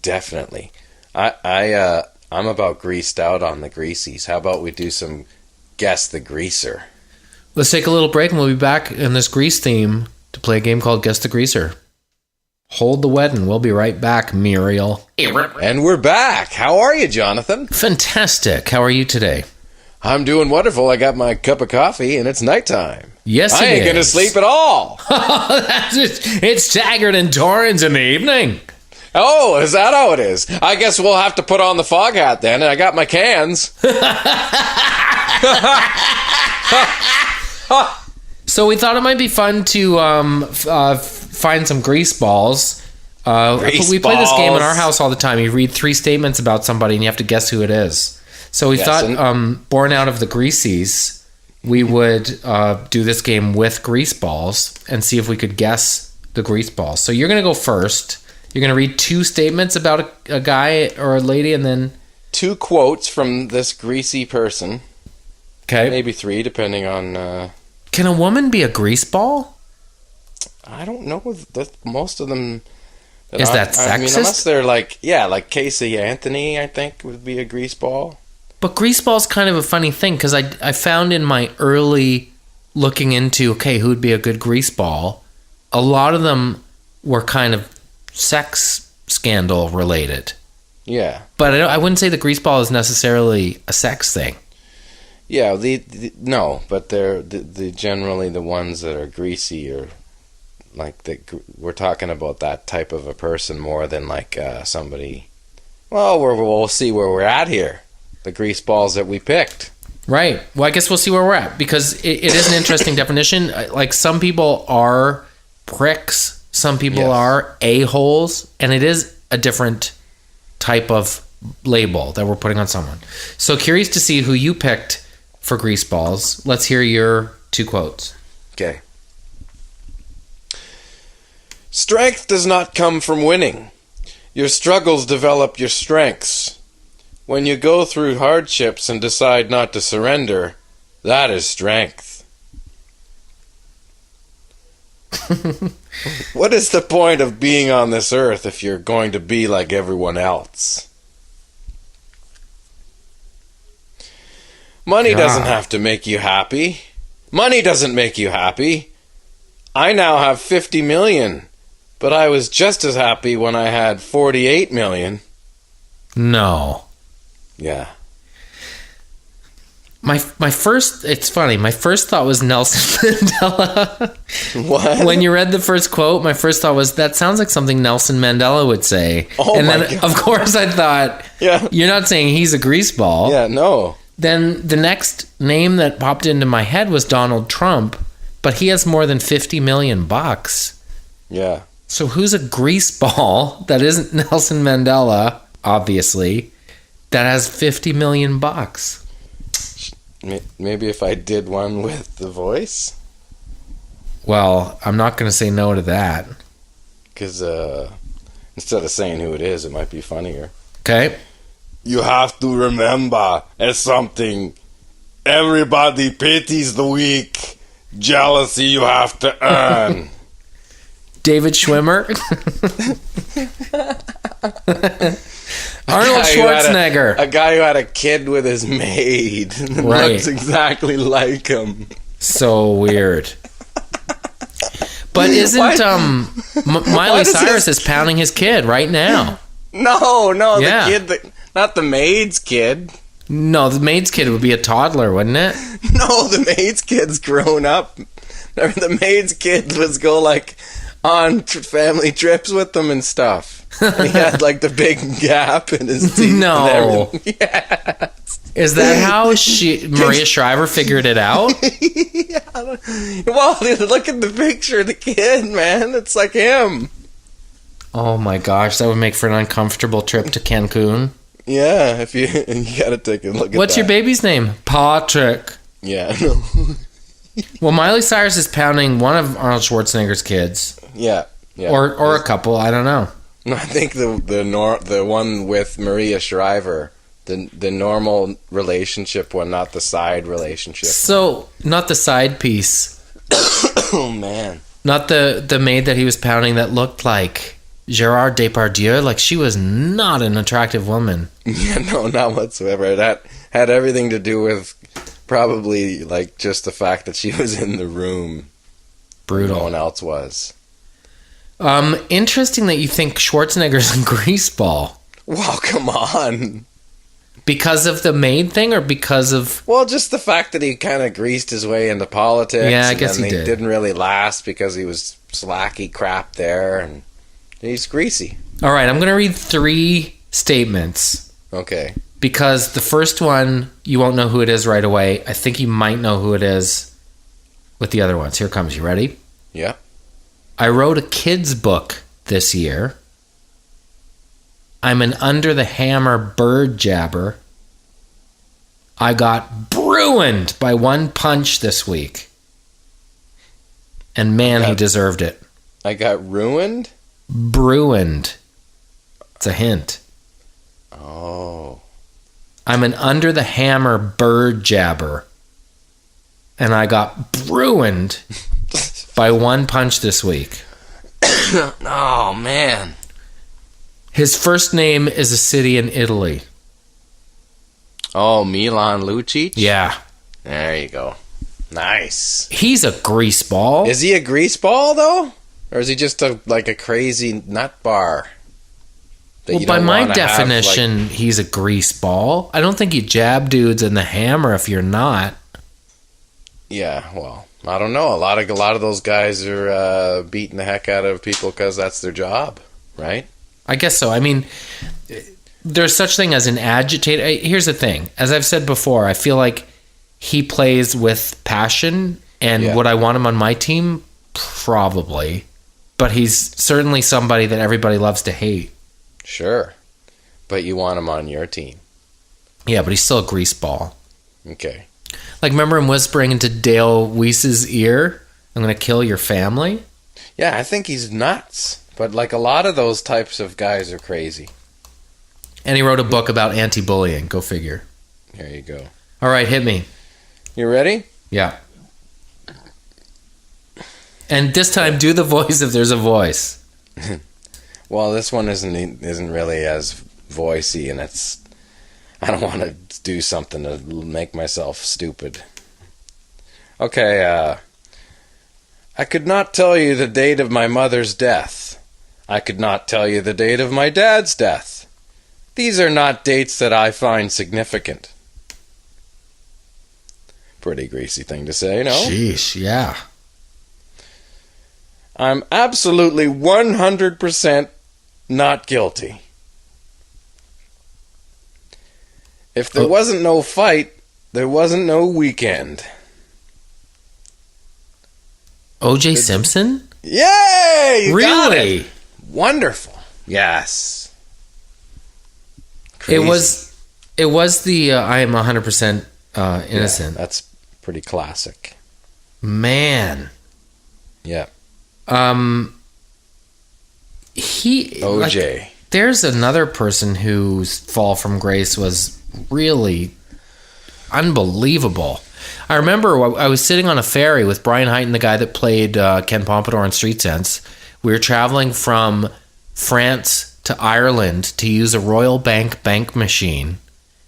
Definitely. I'm about greased out on the Greasies. How about we do some Guess the Greaser? Let's take a little break and we'll be back in this grease theme to play a game called Guess the Greaser. Hold the wedding. We'll be right back, Muriel. And we're back. How are you, Jonathan? Fantastic. How are you today? I'm doing wonderful. I got my cup of coffee and it's nighttime. Yes, it is. I ain't going to sleep at all. It's Taggart and Torrens in the evening. Oh, is that how it is? I guess we'll have to put on the fog hat then. And I got my cans. So we thought it might be fun to find some grease balls. We play this game in our house all the time. You read 3 statements about somebody and you have to guess who it is. So we thought, born out of the Greasies, we would do this game with grease balls and see if we could guess the grease balls. So you're going to go first. You're going to read 2 statements about a guy or a lady and then... 2 quotes from this greasy person. Okay. Maybe 3, depending on... Can a woman be a grease ball? I don't know. Most of them... Is that sexist? I mean, unless they're like Casey Anthony, I think, would be a grease ball. But grease ball's kind of a funny thing, because I found in my early looking into, okay, who'd be a good grease ball, a lot of them were kind of sex scandal related. Yeah. But I wouldn't say the grease ball is necessarily a sex thing. Yeah, no, but they're generally the ones that are greasy or like we're talking about that type of a person more than like somebody. Well, we'll see where we're at here. The grease balls that we picked. Right. Well, I guess we'll see where we're at because it is an interesting definition. Like some people are pricks, some people are a-holes, and it is a different type of label that we're putting on someone. So curious to see who you picked for Greaseballs. Let's hear your 2 quotes. Okay. Strength does not come from winning. Your struggles develop your strengths. When you go through hardships and decide not to surrender, that is strength. What is the point of being on this earth if you're going to be like everyone else? Money doesn't have to make you happy. Money doesn't make you happy. I now have 50 million, but I was just as happy when I had 48 million. No. Yeah. My first, it's funny, my first thought was Nelson Mandela. What? When you read the first quote, my first thought was, that sounds like something Nelson Mandela would say. Oh, and my then, God. of course, I thought, Yeah. you're not saying he's a greaseball. Yeah, no. Then the next name that popped into my head was Donald Trump, but he has more than 50 million bucks. Yeah. So who's a greaseball that isn't Nelson Mandela, obviously, that has 50 million bucks? Maybe if I did one with The Voice? Well, I'm not going to say no to that. Because instead of saying who it is, it might be funnier. Okay. You have to remember, as something, everybody pities the weak. Jealousy you have to earn. David Schwimmer. Arnold Schwarzenegger. A guy who had a kid with his maid. Right. Looks exactly like him. So weird. But isn't Miley Cyrus is pounding his kid right now? No, Yeah. the kid, not the maid's kid. No, the maid's kid would be a toddler, wouldn't it? No, the maid's kid's grown up. The maid's kid was go like on family trips with them and stuff. And he had like the big gap in his teeth. No. And everything. Yes. Is that how Maria Shriver figured it out? Yeah. Well, look at the picture of the kid, man. It's like him. Oh my gosh, that would make for an uncomfortable trip to Cancun. Yeah, if you gotta take a look at What's that. your baby's name? Patrick. Yeah, no. Well, Miley Cyrus is pounding one of Arnold Schwarzenegger's kids. Yeah. Or a couple, I don't know. No, I think the one with Maria Shriver, the normal relationship one, not the side relationship. So, not the side piece. Oh man. Not the maid that he was pounding that looked like Gerard Depardieu. Like, she was not an attractive woman. Yeah, no, not whatsoever. That had everything to do with probably like just the fact that she was in the room. Brutal. No one else was. Interesting that you think Schwarzenegger's a greaseball. Wow, come on. Because of the maid thing or because of... Well, just the fact that he kind of greased his way into politics. Yeah, I guess he did. Didn't really last because he was slacky crap there, and he's greasy. All right, I'm going to read 3 statements. Okay. Because the first one, you won't know who it is right away. I think you might know who it is with the other ones. Here it comes. You ready? Yeah. I wrote a kid's book this year. I'm an under the hammer bird jabber. I got ruined by one punch this week. And man, he deserved it. I got ruined? Bruined. It's a hint. Oh. I'm an under the hammer bird jabber. And I got ruined by one punch this week. Oh, man. His first name is a city in Italy. Oh, Milan Lucic? Yeah. There you go. Nice. He's a greaseball. Is he a greaseball, though? Or is he just a crazy nut bar? Well, by my definition, he's a greaseball. I don't think you jab dudes in the hammer if you're not. Yeah, well, I don't know. A lot of those guys are beating the heck out of people because that's their job, right? I guess so. I mean, there's such thing as an agitator. Here's the thing. As I've said before, I feel like he plays with passion, and would I want him on my team? Probably. But he's certainly somebody that everybody loves to hate. Sure. But you want him on your team. Yeah, but he's still a greaseball. Okay. Like, remember him whispering into Dale Weiss's ear, "I'm going to kill your family"? Yeah, I think he's nuts. But like a lot of those types of guys are crazy. And he wrote a book about anti-bullying. Go figure. There you go. All right, hit me. You ready? Yeah. And this time, do the voice if there's a voice. Well, this one isn't really as voicey, and I don't want to do something to make myself stupid. Okay, I could not tell you the date of my mother's death. I could not tell you the date of my dad's death. These are not dates that I find significant. Pretty greasy thing to say, no? Sheesh, yeah. I'm absolutely 100% not guilty. If there wasn't no fight, there wasn't no weekend. O.J. Simpson? Yay! You got Really? it. Wonderful. Yes. Crazy. It was the I am 100% innocent. Yeah, that's pretty classic. Man. Yeah. He O.J. Like, there's another person whose fall from grace was really unbelievable. I remember I was sitting on a ferry with Brian Heighton, the guy that played Ken Pompadour on Street Sense. We were traveling from France to Ireland to use a Royal Bank machine,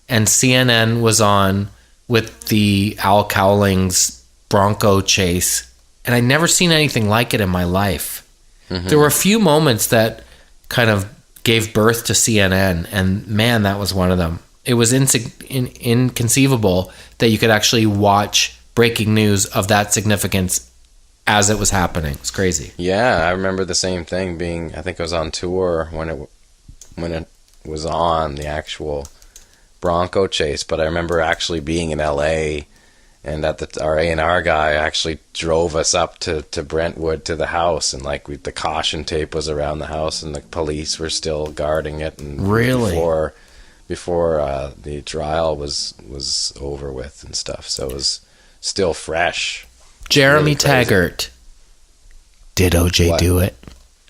and CNN was on with the Al Cowling's Bronco chase, and I'd never seen anything like it in my life. Mm-hmm. There were a few moments that kind of gave birth to CNN, and man, that was one of them. It was inconceivable that you could actually watch breaking news of that significance as it was happening. It's crazy. Yeah, I remember the same thing being, I think I was on tour when it was on, the actual Bronco chase, but I remember actually being in LA, and our A&R guy actually drove us up to Brentwood to the house, and like the caution tape was around the house, and the police were still guarding it. And really? Before the trial was over with and stuff, so it was still fresh. Jeremy really Taggart. Did OJ do it?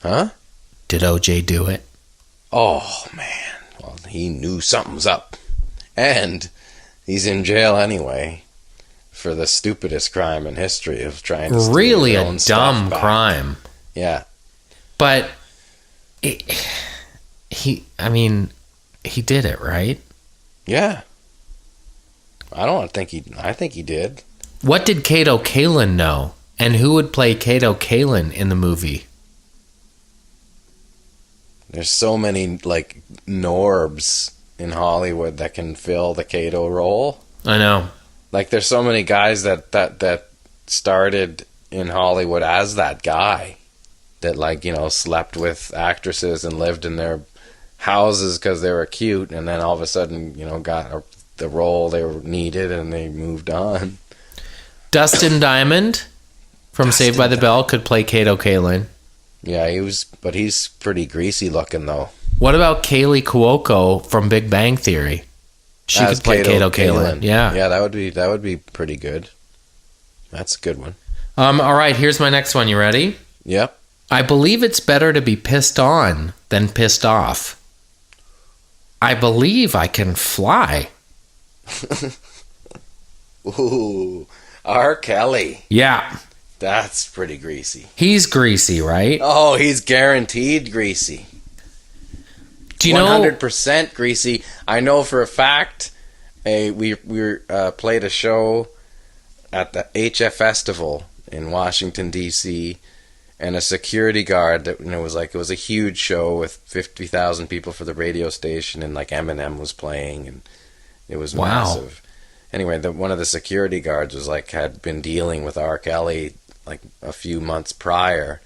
Huh? Did OJ do it? Oh, man. Well, he knew something's up. And he's in jail anyway for the stupidest crime in history of trying to steal really his a own dumb stuff back. crime. Yeah. But he did it, right? Yeah. I think he did. What did Kato Kaelin know? And who would play Kato Kaelin in the movie? There's so many, like, Norbs in Hollywood that can fill the Kato role. I know. Like, there's so many guys that started in Hollywood as that guy. That, like, you know, slept with actresses and lived in their houses because they were cute. And then all of a sudden, you know, got the role they needed and they moved on. Dustin Diamond from Saved by the Bell could play Kato Kaelin. Yeah, but he's pretty greasy looking though. What about Kaylee Cuoco from Big Bang Theory? She could play Kato Kaelin. Yeah. Yeah, that would be pretty good. That's a good one. All right, here's my next one. You ready? Yep. I believe it's better to be pissed on than pissed off. I believe I can fly. Ooh, R. Kelly. Yeah. That's pretty greasy. He's greasy, right? Oh, he's guaranteed greasy. Do you know 100% greasy? I know for a fact. We played a show at the HF Festival in Washington D.C. and a security guard that, you know, it was a huge show with 50,000 people for the radio station, and like Eminem was playing, and it was massive. Anyway, one of the security guards was like had been dealing with R. Kelly like a few months prior,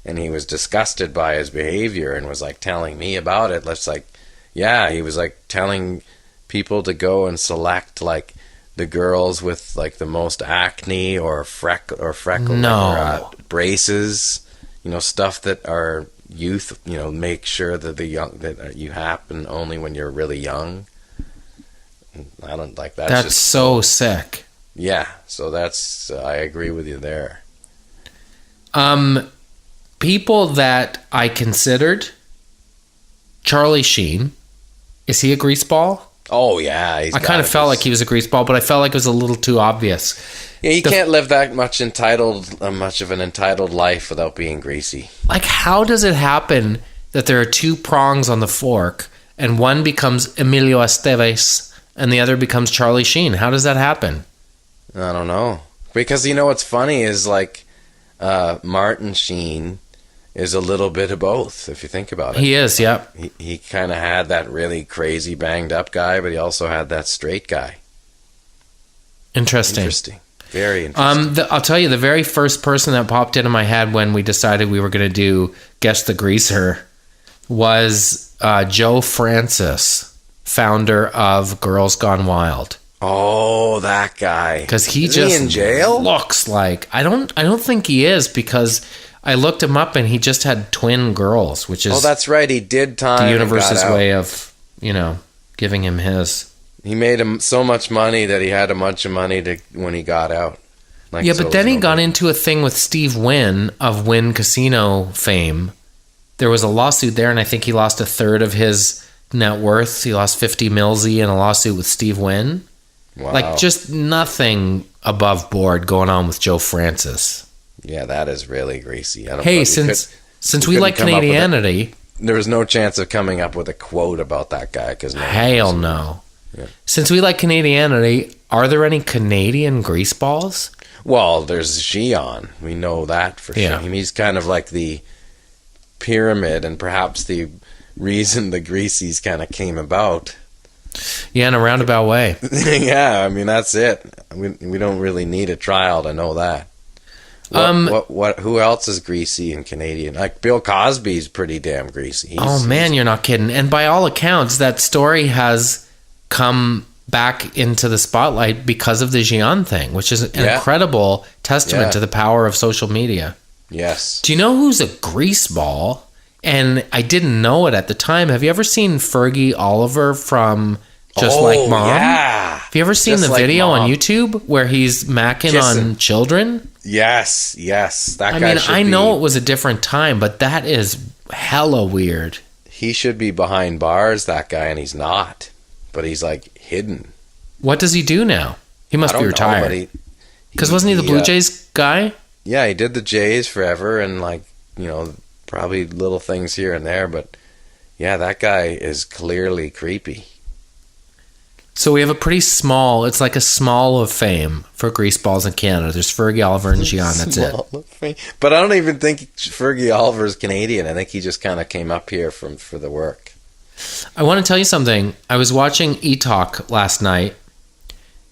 and he was disgusted by his behavior and was like telling me about it. He was like telling people to go and select like the girls with like the most acne or freckle no. braces, you know, stuff that are youth, make sure that that you happen only when you're really young. I don't like that. That's so sick. Yeah, so I agree with you there. People that I considered, Charlie Sheen, is he a greaseball? Oh yeah, I kind of felt like he was a greaseball, but I felt like it was a little too obvious. Yeah, you can't live that much of an entitled life without being greasy. Like, how does it happen that there are two prongs on the fork and one becomes Emilio Estevez and the other becomes Charlie Sheen? How does that happen? I don't know. Because what's funny is like Martin Sheen is a little bit of both, if you think about it. He is, yep. He kind of had that really crazy banged up guy, but he also had that straight guy. Interesting. Very interesting. I'll tell you, the very first person that popped into my head when we decided we were going to do Guess the Greaser was Joe Francis, founder of Girls Gone Wild. Oh, that guy. Because he in jail? Looks like I don't think he is, because I looked him up and he just had twin girls, which is that's right. He did time. The universe's way of giving him his. He made him so much money that he had a bunch of money when he got out. But then he got into a thing with Steve Wynn of Wynn Casino fame. There was a lawsuit there, and I think he lost a third of his net worth. He lost $50 million in a lawsuit with Steve Wynn. Wow. Like, just nothing above board going on with Joe Francis. Yeah, that is really greasy. Since we like Canadianity, there was no chance of coming up with a quote about that guy. Hell no. Yeah. Since we like Canadianity, are there any Canadian greaseballs? Well, there's Xion. We know that for sure. He's kind of like the pyramid and perhaps the reason the Greasies kind of came about. Yeah, in a roundabout way. Yeah, that's it. We don't really need a trial to know that. Who else is greasy and Canadian? Like Bill Cosby's pretty damn greasy. You're not kidding. And by all accounts, that story has come back into the spotlight because of the Xion thing, which is an incredible testament to the power of social media. Yes. Do you know who's a greaseball? And I didn't know it at the time. Have you ever seen Fergie Oliver from Just Like Mom? Yeah. Have you ever seen the video on YouTube where he's macking on children? Yes. That guy I know it was a different time, but that is hella weird. He should be behind bars, that guy, and he's not. But he's like hidden. What does he do now? He must be retired. Because wasn't he the Blue Jays guy? Yeah, he did the Jays forever, and probably little things here and there, but yeah, that guy is clearly creepy. So we have a pretty small, it's like a small of fame for greaseballs in Canada. There's Fergie Oliver and Xion, that's it. But I don't even think Fergie Oliver is Canadian. I think he just kind of came up here for the work. I want to tell you something. I was watching E-Talk last night,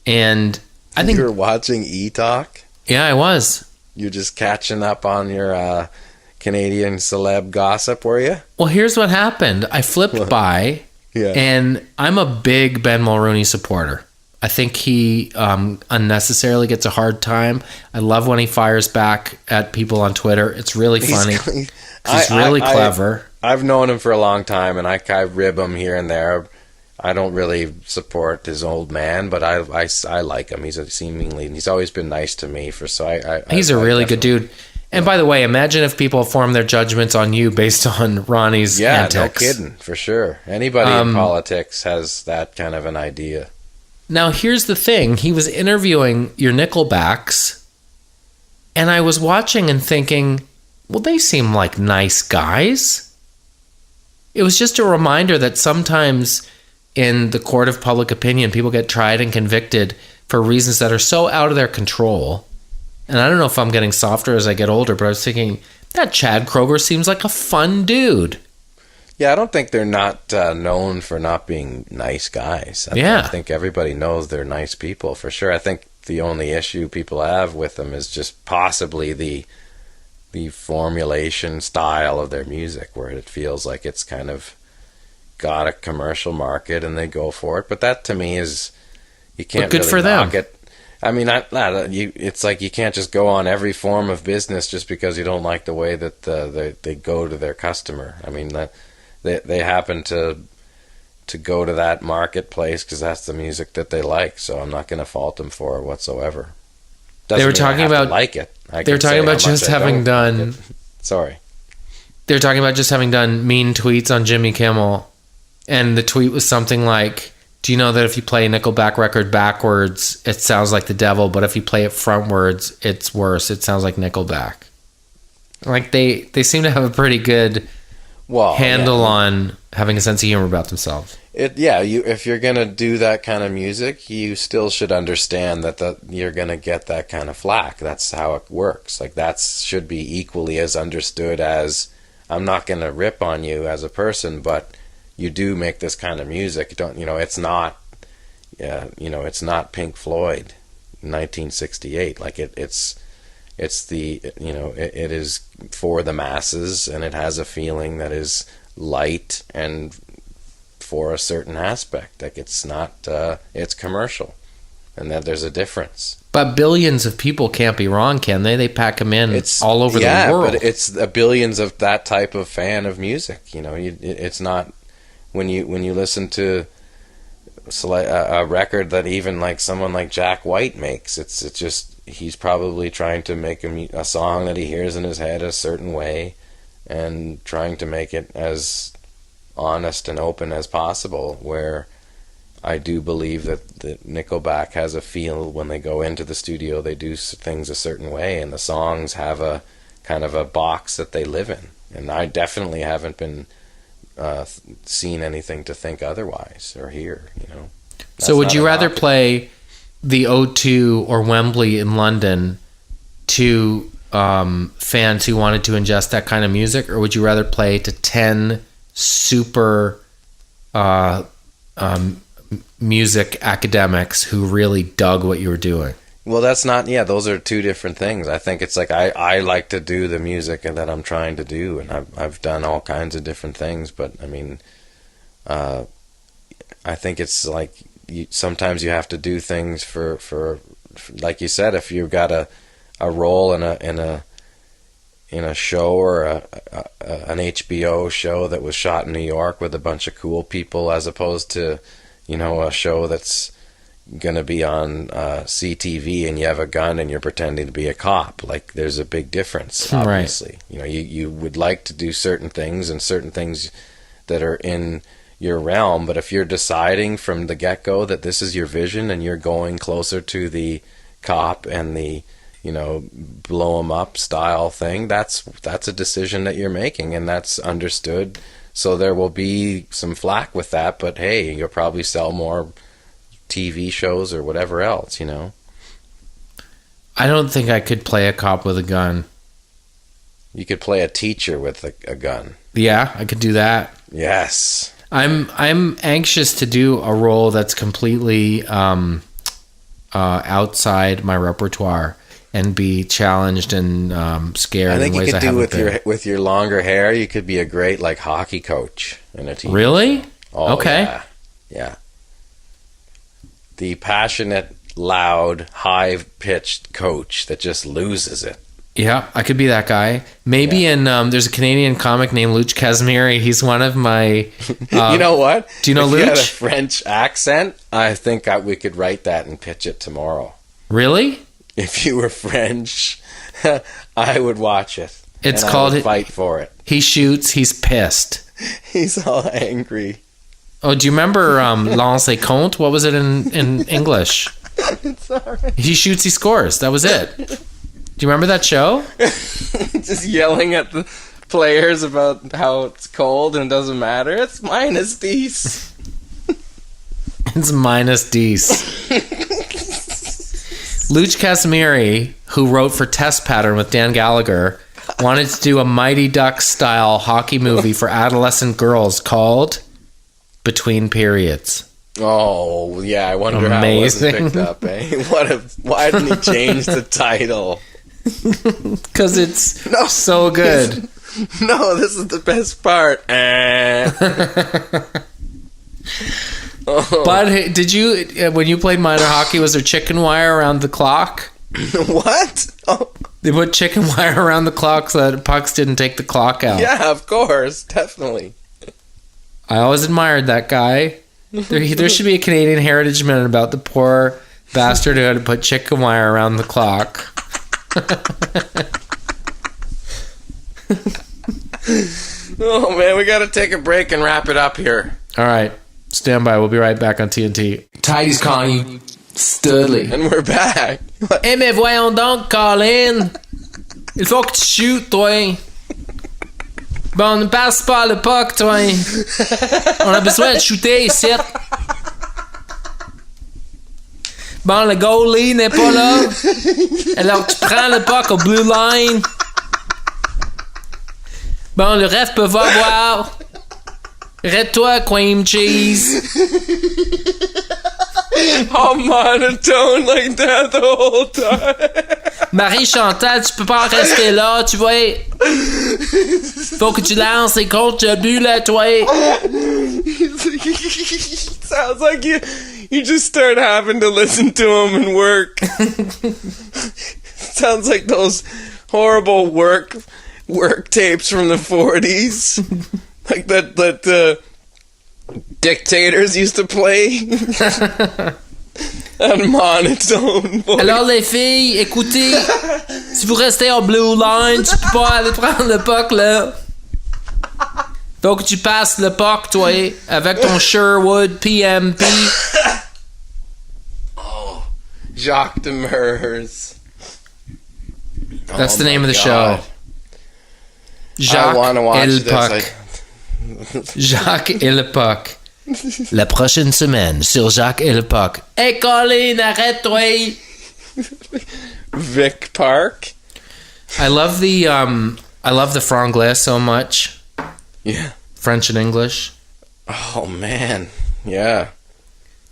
and I think... You were watching E-Talk? Yeah, I was. You're just catching up on your Canadian celeb gossip, were you? Well, here's what happened. I flipped by, and I'm a big Ben Mulrooney supporter. I think he unnecessarily gets a hard time. I love when he fires back at people on Twitter. It's really funny. He's really clever. I've known him for a long time, and I rib him here and there. I don't really support his old man, but I like him. He's always been nice to me. He's a really good dude. And by the way, imagine if people form their judgments on you based on Ronnie's antics. No kidding, for sure. Anybody in politics has that kind of an idea. Now, here's the thing. He was interviewing your Nickelbacks, and I was watching and thinking, well, they seem like nice guys. It was just a reminder that sometimes in the court of public opinion, people get tried and convicted for reasons that are so out of their control. And I don't know if I'm getting softer as I get older, but I was thinking, that Chad Kroeger seems like a fun dude. Yeah, I don't think they're not known for not being nice guys. I think everybody knows they're nice people, for sure. I think the only issue people have with them is just possibly the formulation style of their music, where it feels like it's kind of got a commercial market and they go for it. But that to me is, you can't really knock it. I mean, it's like you can't just go on every form of business just because you don't like the way that they go to their customer. I mean, that they happen to go to that marketplace because that's the music that they like. So I'm not going to fault them for it whatsoever. They were talking about like it. They were talking about just having done. Sorry. They were talking about just having done mean tweets on Jimmy Kimmel, and the tweet was something like, "Do you know that if you play a Nickelback record backwards, it sounds like the devil, but if you play it frontwards, it's worse. It sounds like Nickelback." Like they seem to have a pretty good handle on having a sense of humor about themselves. If you're gonna do that kind of music, you still should understand that you're gonna get that kind of flack. That's how it works. Like that should be equally as understood as, I'm not gonna rip on you as a person, but you do make this kind of music. It's not, it's not Pink Floyd, 1968. Like it's the, it is for the masses, and it has a feeling that is light and for a certain aspect. Like it's not, it's commercial, and that there's a difference. But billions of people can't be wrong, can they? They pack them in all over the world. Yeah, but it's billions of that type of fan of music. It's not, when you listen to a record that even like someone like Jack White makes, it's just, he's probably trying to make a song that he hears in his head a certain way, and trying to make it as honest and open as possible, where I do believe that Nickelback has a feel when they go into the studio, they do things a certain way, and the songs have a kind of a box that they live in. And I definitely haven't been seen anything to think otherwise or hear, So would you rather play the O2 or Wembley in London to fans who wanted to ingest that kind of music, or would you rather play to 10 super music academics who really dug what you were doing? Well, that's not, those are two different things. I think it's like I like to do the music that I'm trying to do, and I've done all kinds of different things, but I mean, I think it's like sometimes you have to do things for like you said, if you've got a role in a show, or an HBO show that was shot in New York with a bunch of cool people, as opposed to a show that's going to be on CTV and you have a gun and you're pretending to be a cop. Like, there's a big difference, obviously. Right. You would like to do certain things that are in your realm, but if you're deciding from the get-go that this is your vision and you're going closer to the cop and the blow 'em up style thing, that's a decision that you're making, and that's understood. So there will be some flack with that, but hey, you'll probably sell more TV shows or whatever else, I don't think I could play a cop with a gun. You could play a teacher with a gun. Yeah, I could do that. Yes. I'm anxious to do a role that's completely outside my repertoire and be challenged and scared. I think in ways you could I do haven't with your longer hair. You could be a great hockey coach in a team. Really? Oh, okay. Yeah. The passionate, loud, high-pitched coach that just loses it. Yeah, I could be that guy. Maybe there's a Canadian comic named Luch Casimiri. He's one of my... you know what? Do you know Luch? If you had a French accent, I think we could write that and pitch it tomorrow. Really? If you were French, I would watch it. It's called... I would fight for it. He shoots, he's pissed. He's all angry. Oh, do you remember Lancer Compte? What was it in English? It's all right. He shoots, he scores. That was it. Do you remember that show? Just yelling at the players about how it's cold and it doesn't matter. It's minus dece. It's minus dece. Luch Casimiri, who wrote for Test Pattern with Dan Gallagher, wanted to do a Mighty Ducks style hockey movie for adolescent girls called Between Periods. Oh, yeah, I wonder how it wasn't picked up, eh? Why didn't he change the title? Because it's so good. No, this is the best part. But hey, did you, when you played minor hockey, was there chicken wire around the clock? What? Oh. They put chicken wire around the clock so that pucks didn't take the clock out. Yeah, of course. Definitely. I always admired that guy. There should be a Canadian Heritage Minute about the poor bastard who had to put chicken wire around the clock. Oh, man, we got to take a break and wrap it up here. All right. Stand by. We'll be right back on TNT. Tidy's calling you Studley. And we're back. Eh, mais voyons donc, Colin. Il faut que tu shootes, toi. Bon, ne passe pas le puck, toi. On a besoin de shooter ici. Bon, le goalie n'est pas là. Alors, tu prends le puck au blue line. Bon, le ref peut voir. Arrête-toi, cream cheese. All monotone like that the whole time. Marie-Chantal, tu peux pas rester là, tu vois. Faut que tu lances les comptes de but, là, toi. Sounds like you just start having to listen to him and work. Sounds like those horrible work tapes from the 40s. Like that dictators used to play. On monotone. Alors les filles, écoutez, si vous restez en blue line, tu peux pas aller prendre le puck là. Faut que tu passes le puck, toi, avec ton Sherwood PMP. Oh, Jacques Demers. That's the name of the show. Jacques I want to watch et le this. puck. Jacques et le puck. La prochaine semaine sur Jacques et le puck. Hey Colin, arrête-toi. Vic Park. I love the franglais so much. Yeah. French and English. Oh man. Yeah.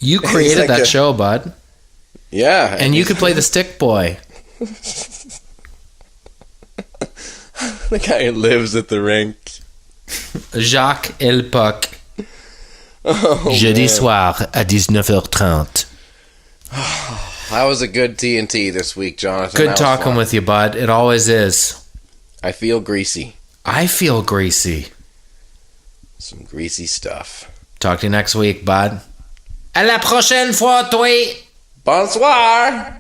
You created that show, bud. Yeah. And you could play the stick boy. The guy who lives at the rink. Jacques et le puck. Oh, Jeudi man. soir à 19h30. That was a good TNT this week, Jonathan. Good talking with you, bud. It always is. I feel greasy. I feel greasy. Some greasy stuff. Talk to you next week, bud. À la prochaine fois, toi. Bonsoir.